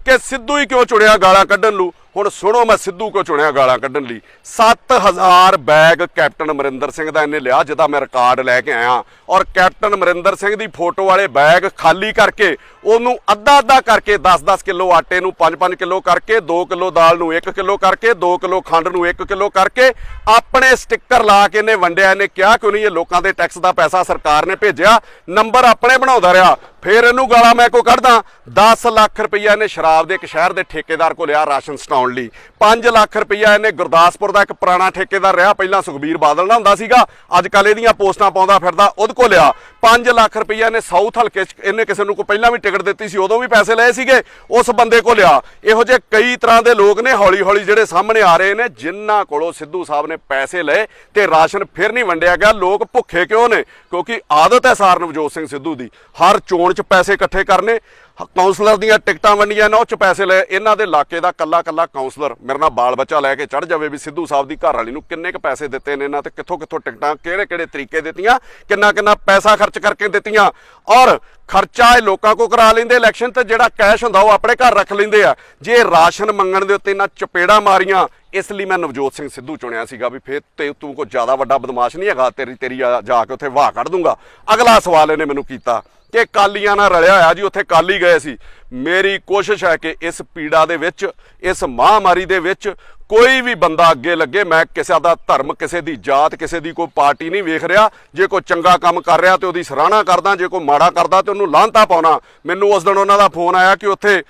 कि सिद्धू ही क्यों चुनिया गाला कढ़न लू। ਹੁਣ ਸੁਣੋ, ਮੈਂ ਸਿੱਧੂ ਕੋ ਚੁਣਿਆ ਗਾਲਾਂ ਕੱਢਣ ਲਈ। 7000 ਬੈਗ ਕੈਪਟਨ ਅਮਰਿੰਦਰ ਸਿੰਘ ਦਾ ਇਹਨੇ ਲਿਆ, ਜਿਹਦਾ ਮੈਂ ਰਿਕਾਰਡ ਲੈ ਕੇ ਆਇਆ। ਔਰ ਕੈਪਟਨ ਅਮਰਿੰਦਰ ਸਿੰਘ ਦੀ ਫੋਟੋ ਵਾਲੇ ਬੈਗ ਖਾਲੀ ਕਰਕੇ ਉਹਨੂੰ ਅੱਧਾ ਕਰਕੇ 10-10 ਕਿਲੋ ਆਟੇ ਨੂੰ 5-5 ਕਿਲੋ ਕਰਕੇ, 2 ਕਿਲੋ ਦਾਲ ਨੂੰ 1 ਕਿਲੋ ਕਰਕੇ, 2 ਕਿਲੋ ਖੰਡ ਨੂੰ 1 ਕਿਲੋ ਕਰਕੇ ਆਪਣੇ ਸਟicker ਲਾ ਕੇ ਇਹਨੇ ਵੰਡਿਆ। ਇਹਨੇ ਕਿਹਾ ਕਿਉਂ ਨਹੀਂ, ਇਹ ਲੋਕਾਂ ਦੇ ਟੈਕਸ ਦਾ ਪੈਸਾ ਸਰਕਾਰ ਨੇ ਭੇਜਿਆ, ਨੰਬਰ ਆਪਣੇ ਬਣਾਉਂਦਾ ਰਿਹਾ। ਫਿਰ ਇਹਨੂੰ ਗਾਲਾਂ ਮੈਂ ਕੋ ਕੱਢਦਾ। 10 ਲੱਖ ਰੁਪਈਆ ਇਹਨੇ ਸ਼ਰਾਬ ਦੇ ਇੱਕ ਸ਼ਹਿਰ ਦੇ ਠੇਕੇਦਾਰ ਕੋ ਲਿਆ ਰਾਸ਼ਨ ਸਟਾਉਣ ਲਈ। 5 ਲੱਖ ਰੁਪਈਆ ਇਹਨੇ ਗੁਰਦਾਸਪੁਰ ਦਾ ਇੱਕ ਪੁਰਾਣਾ ਠੇਕੇਦਾਰ ਰਿਹਾ, ਪਹਿਲਾਂ ਸੁਖਬੀਰ ਬਾਦਲ ਨਾਲ ਹੁੰਦਾ ਸੀਗਾ, ਅੱਜ ਕੱਲ ਇਹਦੀਆਂ ਪੋਸਟਾਂ ਪਾਉਂਦਾ ਫਿਰਦਾ, ਉਹਦੇ ਕੋ ਲਿਆ। 5 ਲੱਖ ਰੁਪਈਆ ਇਹਨੇ ਸਾਊਥ ਹਲਕੇ 'ਚ ਇਹਨੇ ਕਿਸੇ ਨੂੰ ਕੋ ਪਹਿਲਾਂ ਵੀ ਟਿਕਟ ਦਿੱਤੀ ਸੀ, ਉਦੋਂ ਵੀ ਪੈਸੇ ਲਏ ਸੀਗੇ, ਉਸ ਬੰਦੇ ਕੋ ਲਿਆ। ਇਹੋ ਜਿਹੇ ਕਈ ਤਰ੍ਹਾਂ ਦੇ ਲੋਕ ਨੇ ਹੌਲੀ ਹੌਲੀ ਜਿਹੜੇ ਸਾਹਮਣੇ ਆ ਰਹੇ ਨੇ, ਜਿਨ੍ਹਾਂ ਕੋਲੋਂ ਸਿੱਧੂ ਸਾਹਿਬ ਨੇ ਪੈਸੇ ਲਏ ਤੇ ਰਾਸ਼ਨ ਫਿਰ ਨਹੀਂ ਵੰਡਿਆ ਗਿਆ। ਲੋਕ ਭੁੱਖੇ ਕਿਉਂ ਨੇ? ਕਿਉਂਕਿ ਆਦਤ ਹੈ ਸਾਰ ਨਵਜੋਤ ਸਿੰਘ ਸਿੱਧੂ ਦੀ, ਹਰ ਚੋਣ 'ਚ ਪੈਸੇ ਇਕੱਠੇ ਕਰਨੇ। ਕਾਉਂਸਲਰ ਦੀਆਂ ਟਿਕਟਾਂ ਵੰਡੀਆਂ ਨੇ, ਉਹ 'ਚ ਪੈਸੇ ਲਏ। ਇਹਨਾਂ ਦੇ ਇਲਾਕੇ ਦਾ ਕੱਲਾ ਕਾਉਂਸਲਰ ਮੇਰੇ ਨਾਲ ਬਾਲ ਬੱਚਾ ਲੈ ਕੇ ਚੜ ਜਾਵੇ ਵੀ ਸਿੱਧੂ ਸਾਹਿਬ ਦੀ ਘਰ ਵਾਲੀ ਨੂੰ ਕਿੰਨੇ ਕੁ ਪੈਸੇ ਦਿੱਤੇ ਨੇ ਇਹਨਾਂ, ਤੇ ਕਿੱਥੋਂ ਟਿਕਟਾਂ ਕਿਹੜੇ ਤਰੀਕੇ ਦਿੱਤੀਆਂ, ਕਿੰਨਾ ਪੈਸਾ ਖਰਚ ਕਰਕੇ ਦਿੱਤੀਆਂ। ਔਰ ਖਰਚਾ ਇਹ ਲੋਕਾਂ ਕੋ ਕਰਾ ਲੈਂਦੇ ਇਲੈਕਸ਼ਨ ਤੇ, ਜਿਹੜਾ ਕੈਸ਼ ਹੁੰਦਾ ਉਹ ਆਪਣੇ ਘਰ ਰੱਖ ਲੈਂਦੇ ਆ। ਜੇ ਰਾਸ਼ਨ ਮੰਗਣ ਦੇ ਉੱਤੇ ਇਹਨਾਂ ਚਪੇੜਾਂ ਮਾਰੀਆਂ, ਇਸ ਲਈ ਮੈਂ ਨਵਜੋਤ ਸਿੰਘ ਸਿੱਧੂ ਚੁਣਿਆ ਸੀਗਾ ਵੀ ਫੇਰ ਤੇ ਤੂੰ ਕੋਈ ਜ਼ਿਆਦਾ ਵੱਡਾ ਬਦਮਾਸ਼ ਨਹੀਂ ਹੈਗਾ, ਤੇਰੀ ਜਾ ਕੇ ਉੱਥੇ ਵਾਹ ਕੱਢ ਦੂੰਗਾ। ਅਗਲਾ ਸਵਾਲ ਇਹਨੇ ਮੈਨੂੰ ਕੀਤਾ ਕਿ ਕਾਲੀਆਂ ਨਾਲ ਰਲਿਆ ਹੋਇਆ ਜੀ, ਉੱਥੇ ਕਾਲੀ ਗਏ ਸੀ। ਮੇਰੀ ਕੋਸ਼ਿਸ਼ ਹੈ ਕਿ ਇਸ ਪੀੜਾ ਦੇ ਵਿੱਚ, ਇਸ ਮਹਾਮਾਰੀ ਦੇ ਵਿੱਚ ਕੋਈ ਵੀ ਬੰਦਾ ਅੱਗੇ ਲੱਗੇ। ਮੈਂ ਕਿਸੇ ਦਾ ਧਰਮ, ਕਿਸੇ ਦੀ ਜਾਤ, ਕਿਸੇ ਦੀ ਕੋਈ ਪਾਰਟੀ ਨਹੀਂ ਵੇਖ ਰਿਹਾ। ਜੇ ਕੋਈ ਚੰਗਾ ਕੰਮ ਕਰ ਰਿਹਾ ਤੇ ਉਹਦੀ ਸਰਾਹਨਾ ਕਰਦਾ, ਜੇ ਕੋਈ ਮਾੜਾ ਕਰਦਾ ਤੇ ਉਹਨੂੰ ਲਾਹਨਤਾਂ ਪਾਉਣਾ। ਮੈਨੂੰ ਉਸ ਦਿਨ ਉਹਨਾਂ ਦਾ ਫੋਨ ਆਇਆ ਕਿ ਉੱਥੇ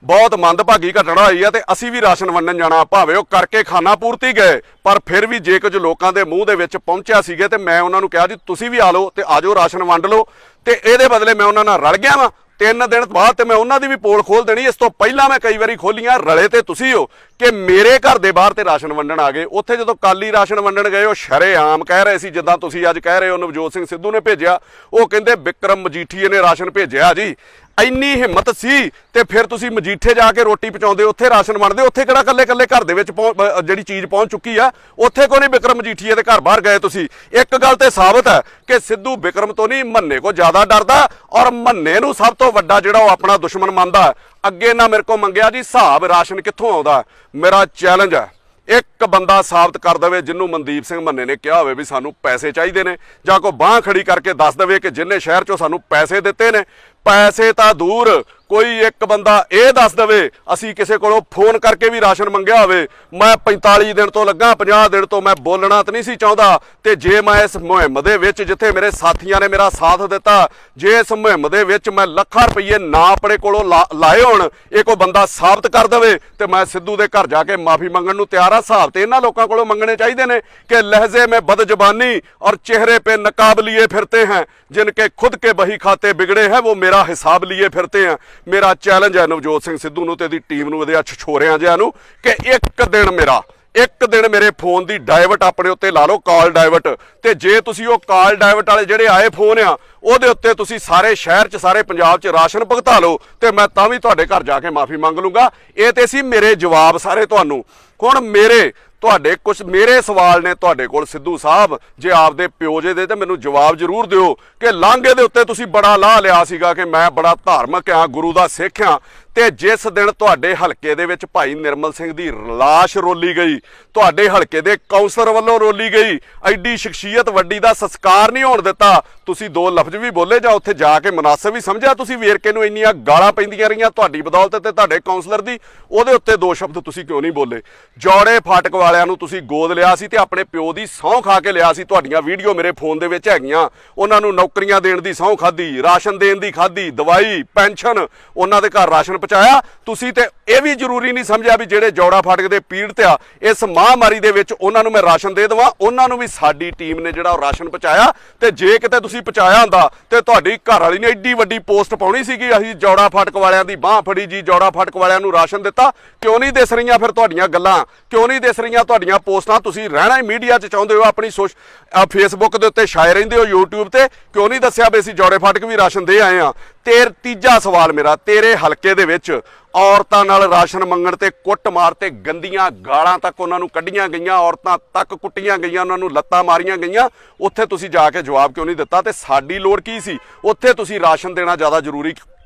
ਬਹੁਤ ਮੰਦਭਾਗੀ ਘਟਨਾ ਹੋਈ ਹੈ ਤੇ ਅਸੀਂ ਵੀ ਰਾਸ਼ਨ ਵੰਡਣ ਜਾਣਾ, ਭਾਵੇਂ ਉਹ ਕਰਕੇ ਖਾਣਾ ਪੂਰਤੀ ਗਏ, ਪਰ ਫਿਰ ਵੀ ਜੇ ਕੁਝ ਲੋਕਾਂ ਦੇ ਮੂੰਹ ਦੇ ਵਿੱਚ ਪਹੁੰਚਿਆ ਸੀਗੇ ਤੇ ਮੈਂ ਉਹਨਾਂ ਨੂੰ ਕਿਹਾ ਜੀ ਤੁਸੀਂ ਵੀ ਆ ਲਓ ਤੇ ਆਜੋ ਰਾਸ਼ਨ ਵੰਡ ਲਓ। ਤੇ ਇਹਦੇ ਬਦਲੇ ਮੈਂ ਉਹਨਾਂ ਨਾਲ ਰਲ ਗਿਆ ਵਾਂ। 3 ਦਿਨ ਬਾਅਦ ਤੇ ਮੈਂ ਉਹਨਾਂ ਦੀ ਵੀ ਪੋਲ ਖੋਲ ਦੇਣੀ। ਇਸ ਤੋਂ ਪਹਿਲਾਂ ਮੈਂ ਕਈ ਵਾਰੀ ਖੋਲੀਆਂ, ਰਲੇ ਤੇ ਤੁਸੀਂ ਹੋ ਕਿ ਮੇਰੇ ਘਰ ਦੇ ਬਾਹਰ ਤੇ ਰਾਸ਼ਨ ਵੰਡਣ ਆ ਗਏ। ਉੱਥੇ ਜਦੋਂ ਕਾਲੀ ਰਾਸ਼ਨ ਵੰਡਣ ਗਏ, ਉਹ ਸ਼ਰੇਆਮ ਕਹਿ ਰਹੇ ਸੀ ਜਿੱਦਾਂ ਤੁਸੀਂ ਅੱਜ ਕਹਿ ਰਹੇ ਹੋ ਨਵਜੋਤ ਸਿੰਘ ਸਿੱਧੂ ਨੇ ਭੇਜਿਆ। ਉਹ ਕਹਿੰਦੇ ਵਿਕਰਮ ਮਜੀਠੀਏ ਨੇ ਰਾਸ਼ਨ ਭੇਜਿਆ ਜੀ। ਇੰਨੀ ਹਿੰਮਤ ਸੀ ਤੇ ਫਿਰ ਤੁਸੀਂ ਮਜੀਠੇ ਜਾ ਕੇ ਰੋਟੀ ਪਹੁੰਚਾਉਂਦੇ, ਉੱਥੇ ਰਾਸ਼ਨ ਵੰਡਦੇ। ਉੱਥੇ ਕਿਹੜਾ ਕੱਲੇ ਘਰ ਦੇ ਵਿੱਚ ਜਿਹੜੀ ਚੀਜ਼ ਪਹੁੰਚ ਚੁੱਕੀ ਆ, ਉੱਥੇ ਕੋਈ ਨਹੀਂ ਵਿਕਰਮ ਮਜੀਠੀਏ ਦੇ ਘਰ ਬਾਹਰ ਗਏ ਤੁਸੀਂ। ਇੱਕ ਗੱਲ ਤੇ ਸਾਬਤ ਹੈ ਕਿ ਸਿੱਧੂ ਵਿਕਰਮ ਤੋਂ ਨਹੀਂ, ਮੰਨੇ ਕੋ ਜ਼ਿਆਦਾ ਡਰਦਾ ਔਰ ਮੰਨੇ ਨੂੰ ਸਭ ਤੋਂ ਵੱਡਾ ਜਿਹੜਾ ਉਹ ਆਪਣਾ ਦੁਸ਼ਮਣ ਮੰਨਦਾ। ਅੱਗੇ ਨਾ ਮੇਰੇ ਕੋ ਮੰਗਿਆ ਜੀ ਹਿਸਾਬ ਰਾਸ਼ਨ ਕਿੱਥੋਂ ਆਉਂਦਾ। ਮੇਰਾ ਚੈਲੰਜ ਹੈ, ਇੱਕ ਬੰਦਾ ਸਾਬਤ ਕਰ ਦੇਵੇ ਜਿਹਨੂੰ ਮਨਦੀਪ ਸਿੰਘ ਮੰਨੇ ਨੇ ਕਿਹਾ ਹੋਵੇ ਵੀ ਸਾਨੂੰ ਪੈਸੇ ਚਾਹੀਦੇ ਨੇ, ਜਾਂ ਕੋਈ ਬਾਂਹ ਖੜੀ ਕਰਕੇ ਦੱਸ ਦੇਵੇ ਕਿ ਜਿੰਨੇ ਸ਼ਹਿਰ 'ਚੋਂ ਸਾਨੂੰ ਪੈਸੇ ਦਿੱਤੇ ਨੇ। ਪੈਸੇ ਤਾਂ ਦੂਰ, ਕੋਈ ਇੱਕ ਬੰਦਾ ਇਹ ਦੱਸ ਦੇਵੇ ਅਸੀਂ ਕਿਸੇ ਕੋਲੋਂ ਫੋਨ ਕਰਕੇ ਵੀ ਰਾਸ਼ਨ ਮੰਗਿਆ ਹੋਵੇ। ਮੈਂ 45 ਦਿਨ ਤੋਂ ਲੱਗਾ, 50 ਦਿਨ ਤੋਂ ਮੈਂ ਬੋਲਣਾ ਤਾਂ ਨਹੀਂ ਸੀ ਚਾਹੁੰਦਾ। ਤੇ ਜੇ ਮੈਂ ਇਸ ਮੁਹਿੰਮ ਦੇ ਵਿੱਚ, ਜਿੱਥੇ ਮੇਰੇ ਸਾਥੀਆਂ ਨੇ ਮੇਰਾ ਸਾਥ ਦਿੱਤਾ, ਜੇ ਇਸ ਮੁਹਿੰਮ ਦੇ ਵਿੱਚ ਮੈਂ ਲੱਖਾਂ ਰੁਪਏ ਨਾ ਆਪਣੇ ਕੋਲੋਂ ਲਾਏ ਹੋਣ, ਇਹ ਕੋਈ ਬੰਦਾ ਸਾਬਤ ਕਰ ਦੇਵੇ ਤੇ ਮੈਂ ਸਿੱਧੂ ਦੇ ਘਰ ਜਾ ਕੇ ਮਾਫੀ ਮੰਗਣ ਨੂੰ ਤਿਆਰ ਆ। ਹਿਸਾਬ ਤੇ ਇਹਨਾਂ ਲੋਕਾਂ ਕੋਲੋਂ ਮੰਗਣੇ ਚਾਹੀਦੇ ਨੇ ਕਿ ਲਹਿਜ਼ੇ में बदजुबानी और चेहरे पे नकाब लिए फिरते हैं, जिनके खुद के बही खाते बिगड़े हैं वो मेरा हिसाब लिए फिरते हैं। मेरा चैलेंज है नवजोत ਸਿੰਘ ਸਿੱਧੂ ਨੂੰ ਤੇ ਇਹਦੀ ਟੀਮ ਨੂੰ, ਇਹਦੇ ਛੋਰਿਆਂ ਜਿਹਾਂ ਨੂੰ, ਕਿ ਇੱਕ ਦਿਨ ਮੇਰੇ ਫੋਨ ਦੀ ਡਾਇਵਰਟ ਆਪਣੇ ਉੱਤੇ ਲਾ ਲਓ, ਕਾਲ ਡਾਇਵਰਟ। ਤੇ ਜੇ ਤੁਸੀਂ ਉਹ ਕਾਲ ਡਾਇਵਰਟ ਵਾਲੇ ਜਿਹੜੇ ਆਏ ਫੋਨ ਆ, ਉਹਦੇ ਉੱਤੇ ਤੁਸੀਂ ਸਾਰੇ ਸ਼ਹਿਰ 'ਚ, ਸਾਰੇ ਪੰਜਾਬ 'ਚ ਰਾਸ਼ਨ ਭੁਗਤਾ ਲਓ ਤੇ ਮੈਂ ਤਾਂ ਵੀ ਤੁਹਾਡੇ ਘਰ ਜਾ ਕੇ ਮਾਫੀ ਮੰਗ ਲੂੰਗਾ। ਇਹ ਤੇ ਸੀ ਮੇਰੇ ਜਵਾਬ ਸਾਰੇ ਤੁਹਾਨੂੰ। ਹੁਣ ਮੇਰੇ ਸਵਾਲ ਨੇ ਤੁਹਾਡੇ ਕੋਲ ਸਿੱਧੂ ਸਾਹਿਬ, ਜੇ ਆਪਦੇ ਪਿਓ ਜੇ ਦੇ ਤੇ ਮੈਨੂੰ ਜਵਾਬ ਜ਼ਰੂਰ ਦਿਓ ਕਿ ਲਾਂਘੇ ਦੇ ਉੱਤੇ ਤੁਸੀਂ ਬੜਾ ਲਾਹ ਲਿਆ ਸੀਗਾ ਕਿ ਮੈਂ ਬੜਾ ਧਾਰਮਿਕ ਆ, ਗੁਰੂ ਦਾ ਸਿੱਖ ਆ। ਤੇ ਜਿਸ ਦਿਨ ਤੁਹਾਡੇ ਹਲਕੇ ਦੇ ਵਿੱਚ ਭਾਈ ਨਿਰਮਲ ਸਿੰਘ ਦੀ ਲਾਸ਼ ਰੋਲੀ ਗਈ, ਤੁਹਾਡੇ ਹਲਕੇ ਦੇ ਕਾਉਂਸਲਰ ਵੱਲੋਂ ਰੋਲੀ ਗਈ, ਐਡੀ ਸ਼ਖਸੀਅਤ ਵੱਡੀ ਦਾ ਸੰਸਕਾਰ ਨਹੀਂ ਹੋਣ ਦਿੱਤਾ। ਤੁਸੀਂ 2 ਲਫ਼ਜ਼ ਵੀ ਬੋਲੇ ਜਾਂ ਉੱਥੇ ਜਾ ਕੇ ਮੁਨਾਸਬ ਵੀ ਸਮਝਿਆ। ਤੁਸੀਂ ਵੇਰਕੇ ਨੂੰ ਇੰਨੀਆਂ ਗਾਲਾਂ ਪੈਂਦੀਆਂ ਰਹੀਆਂ ਤੁਹਾਡੀ ਬਦੌਲਤ ਤੇ ਤੁਹਾਡੇ ਕਾਉਂਸਲਰ ਦੀ, ਉਹਦੇ ਉੱਤੇ 2 ਸ਼ਬਦ ਤੁਸੀਂ ਕਿਉਂ ਨਹੀਂ ਬੋਲੇ? ਜੌੜੇ ਫਾਟਕ ਵਾਲੇ ਵਾਲਿਆਂ ਨੂੰ ਤੁਸੀਂ ਗੋਦ ਲਿਆ ਸੀ ਤੇ ਆਪਣੇ ਪਿਓ ਦੀ ਸਹੁੰ ਖਾ ਕੇ ਲਿਆ ਸੀ। ਤੁਹਾਡੀਆਂ ਵੀਡੀਓ ਮੇਰੇ ਫੋਨ ਦੇ ਵਿੱਚ ਹੈਗੀਆਂ। ਉਹਨਾਂ ਨੂੰ ਨੌਕਰੀਆਂ ਦੇਣ ਦੀ ਸਹੁੰ ਖਾਧੀ, ਰਾਸ਼ਨ ਦੇਣ ਦੀ ਖਾਧੀ, ਦਵਾਈ, ਪੈਨਸ਼ਨ, ਉਹਨਾਂ ਦੇ ਘਰ ਰਾਸ਼ਨ ਪਹੁੰਚਾਇਆ ਤੁਸੀਂ। ਤੇ ਇਹ ਵੀ ਜ਼ਰੂਰੀ ਨਹੀਂ ਸਮਝਿਆ ਵੀ ਜਿਹੜੇ ਜੌੜਾ ਫਾਟਕ ਦੇ ਪੀੜਤ ਆ ਇਸ ਮਹਾਂਮਾਰੀ ਦੇ ਵਿੱਚ ਉਹਨਾਂ ਨੂੰ ਮੈਂ ਰਾਸ਼ਨ ਦੇ ਦੇਵਾਂ। ਉਹਨਾਂ ਨੂੰ ਵੀ ਸਾਡੀ ਟੀਮ ਨੇ ਜਿਹੜਾ ਉਹ ਰਾਸ਼ਨ ਪਹੁੰਚਾਇਆ। ਤੇ ਜੇ ਕਿਤੇ ਤੁਸੀਂ ਪਹੁੰਚਾਇਆ ਹੁੰਦਾ ਤੇ ਤੁਹਾਡੀ ਘਰ ਵਾਲੀ ਨੇ ਐਡੀ ਵੱਡੀ ਪੋਸਟ ਪਾਉਣੀ ਸੀਗੀ, ਅਸੀਂ ਜੌੜਾ ਫਾਟਕ ਵਾਲਿਆਂ ਦੀ ਬਾਹ ਫੜੀ ਜੀ, ਜੌੜਾ ਫਾਟਕ ਵਾਲਿਆਂ ਨੂੰ ਰਾਸ਼ਨ ਦਿੱਤਾ। ਕਿਉਂ ਨਹੀਂ ਦਿਸ ਰਹੀਆਂ ਫਿਰ ਤੁਹਾਡੀਆਂ ਗੱਲਾਂ? ਕਿਉਂ ਨਹੀਂ ਦਿਸ ਰਹੀਆਂ ਤੁਹਾਡੀਆਂ ਪੋਸਟਾਂ? ਤੁਸੀਂ ਰਹਿਣਾ ਹੀ ਮੀਡੀਆ 'ਚ ਚਾਹੁੰਦੇ ਹੋ, ਆਪਣੀ ਫੇਸਬੁੱਕ ਦੇ ਉੱਤੇ ਛਾਏ ਰਹਿੰਦੇ ਹੋ, YouTube ਤੇ। ਕਿਉਂ ਨਹੀਂ ਦੱਸਿਆ ਵੀ ਅਸੀਂ ਜੌੜੇ ਫਾਟਕ ਵੀ ਰਾਸ਼ਨ ਦੇ ਆਏ ਆ? ਤੀਜਾ ਸਵਾਲ ਮੇਰਾ, ਤੇਰੇ ਹਲਕੇ ਦੇ ਵਿੱਚ ਔਰਤਾਂ ਨਾਲ ਰਾਸ਼ਨ ਮੰਗਣ ਤੇ ਕੁੱਟਮਾਰ ਤੇ ਗੰਦੀਆਂ ਗਾਲਾਂ ਤੱਕ ਉਹਨਾਂ ਨੂੰ ਕੱਢੀਆਂ ਗਈਆਂ, ਔਰਤਾਂ ਤੱਕ ਕੁੱਟੀਆਂ ਗਈਆਂ, ਉਹਨਾਂ ਨੂੰ ਲੱਤਾਂ ਮਾਰੀਆਂ ਗਈਆਂ। ਉੱਥੇ ਤੁਸੀਂ ਜਾ ਕੇ ਜਵਾਬ ਕਿਉਂ ਨਹੀਂ ਦਿੱਤਾ? ਤੇ ਸਾਡੀ ਲੋੜ ਕੀ ਸੀ? ਉੱਥੇ ਤੁਸੀਂ ਰਾਸ਼ਨ ਦੇਣਾ ਜ਼ਿਆਦਾ ਜ਼ਰੂਰੀ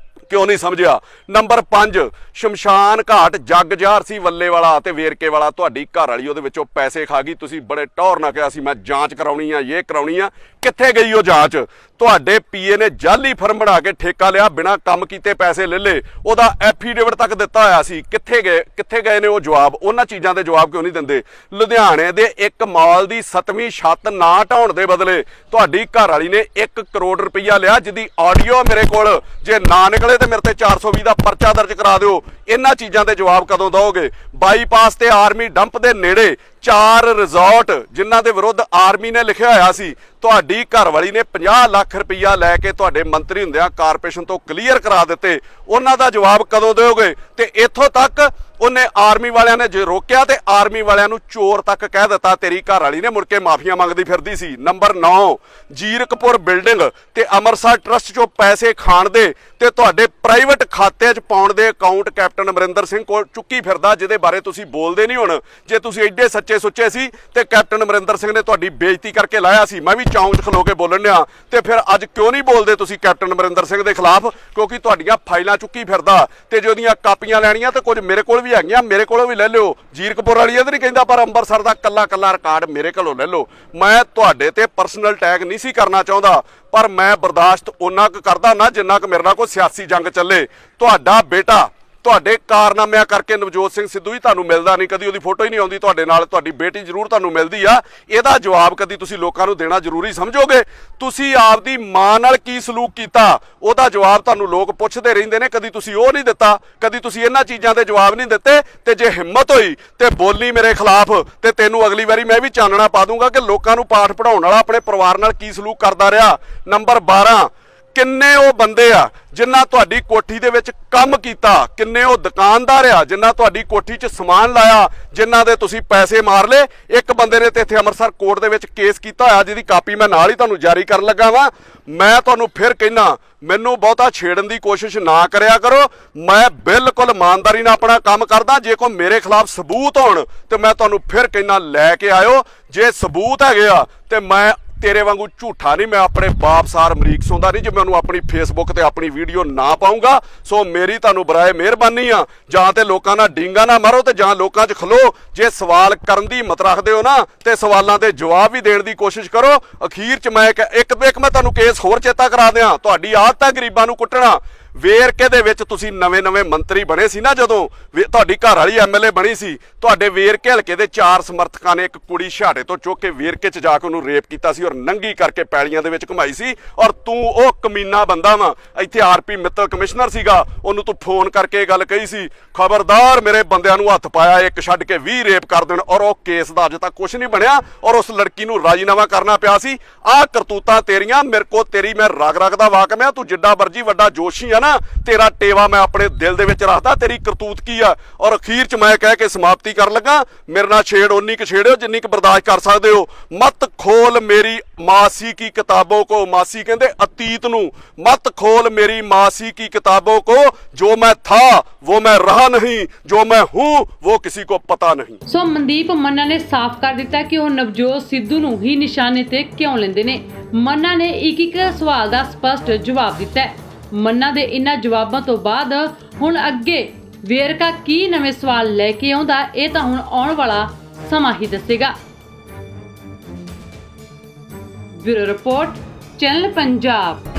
ਕਿਉਂ ਨਹੀਂ ਸਮਝਿਆ? ਨੰਬਰ 5, ਸ਼ਮਸ਼ਾਨ ਘਾਟ ਜੱਗ ਜ਼ਾਹਰ ਸੀ ਵੱਲੇ ਵਾਲਾ ਤੇ ਵੇਰਕੇ ਵਾਲਾ। ਤੁਹਾਡੀ ਘਰ ਵਾਲੀ ਉਹਦੇ ਵਿੱਚੋਂ ਪੈਸੇ ਖਾ ਗਈ। ਤੁਸੀਂ ਬੜੇ ਟੌਰ ਨਾਲ ਕਿਹਾ ਸੀ ਮੈਂ ਜਾਂਚ ਕਰਾਉਣੀ ਆ, ਇਹ ਕਰਾਉਣੀ ਆ। ਕਿੱਥੇ ਗਈ ਉਹ ਜਾਂਚ? ਤੁਹਾਡੇ ਪੀਏ ਨੇ ਜਾਲੀ ਫਰਮ ਬਣਾ ਕੇ ਠੇਕਾ ਲਿਆ, ਬਿਨਾਂ ਕੰਮ ਕੀਤੇ ਪੈਸੇ ਲੈ ਲੇ, ਉਹਦਾ ਐਫੀਡੇਵਿਟ ਤੱਕ ਦਿੱਤਾ ਹੋਇਆ ਸੀ। ਕਿੱਥੇ ਗਏ ਨੇ ਉਹ ਜਵਾਬ? ਉਹਨਾਂ ਚੀਜ਼ਾਂ ਦੇ ਜਵਾਬ ਕਿਉਂ ਨਹੀਂ ਦਿੰਦੇ? ਲੁਧਿਆਣੇ ਦੇ ਇੱਕ ਮਾਲ ਦੀ 7ਵੀਂ ਛੱਤ ਨਾ ਢਾਉਣ ਦੇ ਬਦਲੇ ਤੁਹਾਡੀ ਘਰ ਵਾਲੀ ਨੇ 1 ਕਰੋੜ ਰੁਪਈਆ ਲਿਆ, ਜਿਹਦੀ ਆਡੀਓ ਮੇਰੇ ਕੋਲ, ਜੇ ਨਾ ਨਿਕਲੇ ਤੇ ਮੇਰੇ ਤੇ 420 ਦਾ ਪਰਚਾ ਦਰਜ ਕਰਾ ਦਿਓ। ਇਹਨਾਂ ਚੀਜ਼ਾਂ ਦੇ ਜਵਾਬ ਕਦੋਂ ਦਿਓਗੇ? ਬਾਈਪਾਸ ਤੇ ਆਰਮੀ ਡੰਪ ਦੇ ਨੇੜੇ 4 ਰਿਜ਼ੋਰਟ ਜਿਨ੍ਹਾਂ ਦੇ ਵਿਰੁੱਧ ਆਰਮੀ ਨੇ ਲਿਖਿਆ ਹੋਇਆ ਸੀ, ਤੁਹਾਡੀ ਘਰਵਾਲੀ ਨੇ 50 ਲੱਖ ਰੁਪਈਆ ਲੈ ਕੇ ਤੁਹਾਡੇ ਮੰਤਰੀ ਹੁੰਦਿਆਂ ਕਾਰਪੋਰੇਸ਼ਨ ਤੋਂ ਕਲੀਅਰ ਕਰਾ ਦਿੱਤੇ। ਉਹਨਾਂ ਦਾ ਜਵਾਬ ਕਦੋਂ ਦਿਓਗੇ? ਤੇ ਇੱਥੋਂ ਤੱਕ ਉਹਨੇ ਆਰਮੀ ਵਾਲਿਆਂ ਨੇ ਜੇ ਰੋਕਿਆ ਤੇ ਆਰਮੀ ਵਾਲਿਆਂ ਨੂੰ ਚੋਰ ਤੱਕ ਕਹਿ ਦਿੱਤਾ। ਤੇਰੀ ਘਰਵਾਲੀ ਨੇ ਮੁੜ ਕੇ ਮਾਫੀਆਂ ਮੰਗਦੀ ਫਿਰਦੀ ਸੀ। ਨੰਬਰ 9, ਜੀਰਕਪੁਰ ਬਿਲਡਿੰਗ ਤੇ ਅੰਮ੍ਰਿਤਸਰ ਟਰਸਟ ਚੋਂ ਪੈਸੇ ਖਾਣ ਦੇ ਤੇ ਤੁਹਾਡੇ ਪ੍ਰਾਈਵੇਟ ਖਾਤੇ 'ਚ ਪਾਉਣ ਦੇ ਅਕਾਊਂਟ ਕੈਪਟਨ ਅਮਰਿੰਦਰ ਸਿੰਘ ਕੋਲ ਚੁੱਕੀ ਫਿਰਦਾ, ਜਿਹਦੇ ਬਾਰੇ ਤੁਸੀਂ ਬੋਲਦੇ ਨਹੀਂ। ਹੁਣ ਜੇ ਤੁਸੀਂ ਐਡੇ ਸੱਚੇ ਸੁੱਚੇ ਸੀ ਤੇ ਕੈਪਟਨ ਅਮਰਿੰਦਰ ਸਿੰਘ ਨੇ ਤੁਹਾਡੀ ਬੇਇੱਜ਼ਤੀ ਕਰਕੇ ਲਾਇਆ ਸੀ, ਮੈਂ ਵੀ ਚੌਂਕ 'ਚ ਖਲੋ ਕੇ ਬੋਲਣ ਡਿਆ, ਤੇ ਫਿਰ ਅੱਜ ਕਿਉਂ ਨਹੀਂ ਬੋਲਦੇ ਤੁਸੀਂ ਕੈਪਟਨ ਅਮਰਿੰਦਰ ਸਿੰਘ ਦੇ ਖਿਲਾਫ? ਕਿਉਂਕਿ ਤੁਹਾਡੀਆਂ ਫਾਈਲਾਂ ਚੁੱਕੀ ਫਿਰਦਾ। ਤੇ ਜੇ ਉਹਦੀਆਂ ਕਾਪੀਆਂ ਲੈਣੀਆਂ ਤੇ ਕੁਝ ਮੇਰੇ ਕੋਲ ਵੀ ਹੈਗੀਆਂ, ਮੇਰੇ ਕੋਲੋਂ ਵੀ ਲੈ ਲਿਓ। ਜੀਰਕਪੁਰ ਵਾਲੀ ਇਹ ਤਾਂ ਨਹੀਂ ਕਹਿੰਦਾ, ਪਰ ਅੰਮ੍ਰਿਤਸਰ ਦਾ ਕੱਲਾ ਰਿਕਾਰਡ ਮੇਰੇ ਕੋਲੋਂ ਲੈ ਲਓ। ਮੈਂ ਤੁਹਾਡੇ ਤੇ ਪਰਸਨਲ ਅਟੈਕ ਨਹੀਂ ਸੀ ਕਰਨਾ ਚਾਹੁੰਦਾ, ਪਰ ਮੈਂ ਬਰਦਾਸ਼ਤ ਉਹਨਾਂ ਕੁ ਕਰਦਾ ਨਾ ਜਿੰਨਾ ਕੁ ਮੇਰੇ ਨਾਲ ਕੋਈ ਸਿਆਸੀ ਜੰਗ ਚੱਲੇ। ਤੁਹਾਡਾ ਬੇਟਾ ਤੁਹਾਡੇ ਕਾਰਨਾਮਿਆਂ ਕਰਕੇ ਨਵਜੋਤ ਸਿੰਘ ਸਿੱਧੂ ਹੀ ਤੁਹਾਨੂੰ ਮਿਲਦਾ ਨਹੀਂ, ਕਦੀ ਉਹਦੀ ਫੋਟੋ ਹੀ ਨਹੀਂ ਆਉਂਦੀ ਤੁਹਾਡੇ ਨਾਲ। ਤੁਹਾਡੀ ਬੇਟੀ ਜ਼ਰੂਰ ਤੁਹਾਨੂੰ ਮਿਲਦੀ ਆ। ਇਹਦਾ ਜਵਾਬ ਕਦੀ ਤੁਸੀਂ ਲੋਕਾਂ ਨੂੰ ਦੇਣਾ ਜ਼ਰੂਰੀ ਸਮਝੋਗੇ? ਤੁਸੀਂ ਆਪਦੀ ਮਾਂ ਨਾਲ ਕੀ ਸਲੂਕ ਕੀਤਾ, ਉਹਦਾ ਜਵਾਬ ਤੁਹਾਨੂੰ ਲੋਕ ਪੁੱਛਦੇ ਰਹਿੰਦੇ ਨੇ, ਕਦੀ ਤੁਸੀਂ ਉਹ ਨਹੀਂ ਦਿੱਤਾ, ਕਦੀ ਤੁਸੀਂ ਇਹਨਾਂ ਚੀਜ਼ਾਂ ਦੇ ਜਵਾਬ ਨਹੀਂ ਦਿੱਤੇ। ਤੇ ਜੇ ਹਿੰਮਤ ਹੋਈ ਤੇ ਬੋਲੀ ਮੇਰੇ ਖਿਲਾਫ, ਤੇ ਤੈਨੂੰ ਅਗਲੀ ਵਾਰੀ ਮੈਂ ਵੀ ਚਾਨਣਾ ਪਾ ਦੂੰਗਾ ਕਿ ਲੋਕਾਂ ਨੂੰ ਪਾਠ ਪੜਾਉਣ ਵਾਲਾ ਆਪਣੇ ਪਰਿਵਾਰ ਨਾਲ ਕੀ ਸਲੂਕ ਕਰਦਾ ਰਿਹਾ। ਨੰਬਰ 12, ਕਿੰਨੇ ਉਹ ਬੰਦੇ ਆ ਜਿਨ੍ਹਾਂ ਤੁਹਾਡੀ ਕੋਠੀ ਦੇ ਵਿੱਚ ਕੰਮ ਕੀਤਾ? ਕਿੰਨੇ ਉਹ ਦੁਕਾਨਦਾਰ ਆ ਜਿਨ੍ਹਾਂ ਤੁਹਾਡੀ ਕੋਠੀ 'ਚ ਸਮਾਨ ਲਾਇਆ, ਜਿਨ੍ਹਾਂ ਦੇ ਤੁਸੀਂ ਪੈਸੇ ਮਾਰ ਲਏ? ਇੱਕ ਬੰਦੇ ਨੇ ਤੇ ਇੱਥੇ ਅੰਮ੍ਰਿਤਸਰ ਕੋਰਟ ਦੇ ਵਿੱਚ ਕੇਸ ਕੀਤਾ ਹੋਇਆ, ਜਿਹਦੀ ਕਾਪੀ ਮੈਂ ਨਾਲ ਹੀ ਤੁਹਾਨੂੰ ਜਾਰੀ ਕਰਨ ਲੱਗਾ ਵਾਂ। ਮੈਂ ਤੁਹਾਨੂੰ ਫਿਰ ਕਹਿਣਾ, ਮੈਨੂੰ ਬਹੁਤਾ ਛੇੜਨ ਦੀ ਕੋਸ਼ਿਸ਼ ਨਾ ਕਰਿਆ ਕਰੋ। ਮੈਂ ਬਿਲਕੁਲ ਇਮਾਨਦਾਰੀ ਨਾਲ ਆਪਣਾ ਕੰਮ ਕਰਦਾ। ਜੇ ਕੋਈ ਮੇਰੇ ਖਿਲਾਫ ਸਬੂਤ ਹੋਣ ਤੇ ਮੈਂ ਤੁਹਾਨੂੰ ਫਿਰ ਕਹਿਣਾ ਲੈ ਕੇ ਆਇਓ। ਜੇ ਸਬੂਤ ਹੈਗੇ ਆ ਤੇ ਮੈਂ ਤੇਰੇ ਵਾਂਗੂ ਝੂਠਾ ਨਹੀਂ, ਮੈਂ ਆਪਣੇ ਬਾਪ ਸਾਰ ਅਮਰੀਕ ਸੌਂਦਾ ਨਹੀਂ ਜੇ ਮੈਂ ਉਹਨੂੰ ਆਪਣੀ ਫੇਸਬੁੱਕ ਤੇ ਆਪਣੀ ਵੀਡੀਓ ਨਾ ਪਾਉਂਗਾ। ਸੋ ਮੇਰੀ ਤੁਹਾਨੂੰ ਬਰਾਏ ਮਿਹਰਬਾਨੀ ਆ, ਜਾਂ ਤੇ ਲੋਕਾਂ ਨਾਲ ਡੀਂਗਾ ਨਾ ਮਾਰੋ ਤੇ ਜਾਂ ਲੋਕਾਂ 'ਚ ਖਲੋ। ਜੇ ਸਵਾਲ ਕਰਨ ਦੀ ਹਿੰਮਤ ਰੱਖਦੇ ਹੋ ਨਾ ਤੇ ਸਵਾਲਾਂ ਦੇ ਜਵਾਬ ਵੀ ਦੇਣ ਦੀ ਕੋਸ਼ਿਸ਼ ਕਰੋ। ਅਖੀਰ 'ਚ ਮੈਂ ਇੱਕ ਮੈਂ ਤੁਹਾਨੂੰ ਕੇਸ ਹੋਰ ਚੇਤਾ ਕਰਾ ਦਿਆਂ। ਤੁਹਾਡੀ ਆਦਤ ਹੈ ਗਰੀਬਾਂ ਨੂੰ ਕੁੱਟਣਾ। ਵੇਰਕੇ ਦੇ ਵਿੱਚ ਤੁਸੀਂ ਨਵੇਂ ਮੰਤਰੀ ਬਣੇ ਸੀ ਨਾ, ਜਦੋਂ ਤੁਹਾਡੀ ਘਰ ਵਾਲੀ ਐਮਐਲਏ ਬਣੀ ਸੀ, ਤੁਹਾਡੇ ਵੇਰਕੇ ਹਲਕੇ ਦੇ 4 ਸਮਰਥਕਾਂ ਨੇ ਇੱਕ ਕੁੜੀ ਛਾੜੇ ਤੋਂ ਚੁੱਕ ਕੇ ਵੇਰਕੇ 'ਚ ਜਾ ਕੇ ਉਹਨੂੰ ਰੇਪ ਕੀਤਾ ਸੀ ਔਰ ਨੰਗੀ ਕਰਕੇ ਪੈਲੀਆਂ ਦੇ ਵਿੱਚ ਘੁਮਾਈ ਸੀ। ਔਰ ਤੂੰ ਉਹ ਕਮੀਨਾ ਬੰਦਾ ਵਾ। ਇੱਥੇ ਆਰਪੀ ਮਿੱਤਲ ਕਮਿਸ਼ਨਰ ਸੀਗਾ, ਉਹਨੂੰ ਤੂੰ ਫੋਨ ਕਰਕੇ ਇਹ ਗੱਲ ਕਹੀ ਸੀ, ਖਬਰਦਾਰ ਮੇਰੇ ਬੰਦਿਆਂ ਨੂੰ ਹੱਥ ਪਾਇਆ ਇੱਕ ਛੱਡ ਕੇ 20 ਰੇਪ ਕਰ ਦੇਣ। ਔਰ ਉਹ ਕੇਸ ਦਾ ਅਜੇ ਤੱਕ ਕੁਝ ਨਹੀਂ ਬਣਿਆ ਔਰ ਉਸ ਲੜਕੀ ਨੂੰ ਰਾਜੀਨਾਮਾ ਕਰਨਾ ਪਿਆ ਸੀ। ਆਹ ਕਰਤੂਤਾਂ ਤੇਰੀਆਂ, ਮੇਰੇ ਕੋਲ ਤੇਰੀ ਮੈਂ ਰਗ ਦਾ ਵਾਕਮ ਆ। ਤੂੰ ਜਿੱਡਾ ਮਰਜੀ ਵੱਡਾ ਜੋਸ਼ੀ ਆ ਨਾ, ਤੇਰਾ ਟੇਵਾ ਮੈਂ ਆਪਣੇ ਦਿਲ ਦੇ ਵਿੱਚ ਰੱਖਦਾ। ਤੇਰੀ ਕਰਤੂਤ ਕੀ ਆ? ਔਰ ਅਖੀਰ 'ਚ ਮੈਂ ਕਹਿ ਕੇ ਸਮਾਪਤੀ ਕਰਨ ਲੱਗਾ, ਮੇਰੇ ਨਾਲ ਛੇੜ ਉਨੀ ਕੁ ਛੇੜਿਓ ਜਿੰਨੀ ਕੁ ਬਰਦਾਸ਼ਤ ਕਰ ਸਕਦੇ ਹੋ। ਮਤ ਖੋਲ ਮੇਰੀ ਮਾਸੀ ਕੀ ਕਿਤਾਬੋਂ ਕੋ, ਮਾਸੀ ਕਹਿੰਦੇ ਅਤੀਤ ਨੂੰ, ਮਤ ਖੋਲ ਮੇਰੀ ਮਾਸੀ ਕੀ ਕਿਤਾਬੋं को, जो मैं था वो मैं रहा नहीं, जो मैं हूं वो किसी को पता नहीं। ਸੋ ਮਨਦੀਪ ਮੰਨਾ ਨੇ ਸਾਫ਼ ਕਰ ਦਿੱਤਾ ਕਿ ਉਹ ਨਵਜੋਤ ਸਿੱਧੂ ਨੂੰ ਹੀ ਨਿਸ਼ਾਨੇ ਤੇ ਕਿਉਂ ਲੈਂਦੇ ਨੇ। ਮੰਨਾ ਨੇ ਇੱਕ ਸਵਾਲ ਦਾ ਸਪਸ਼ਟ ਜਵਾਬ ਦਿੱਤਾ ਹੈ। ਮੰਨਾ ਦੇ ਇਹਨਾਂ ਜਵਾਬਾਂ ਤੋਂ ਬਾਅਦ ਹੁਣ ਅੱਗੇ ਵੇਰਕਾ ਕੀ ਨਵੇਂ ਸਵਾਲ ਲੈ ਕੇ ਆਉਂਦਾ, ਇਹ ਤਾਂ ਹੁਣ ਆਉਣ ਵਾਲਾ ਸਮਾਂ ਹੀ ਦੱਸੇਗਾ। Bureau report, channel Punjab.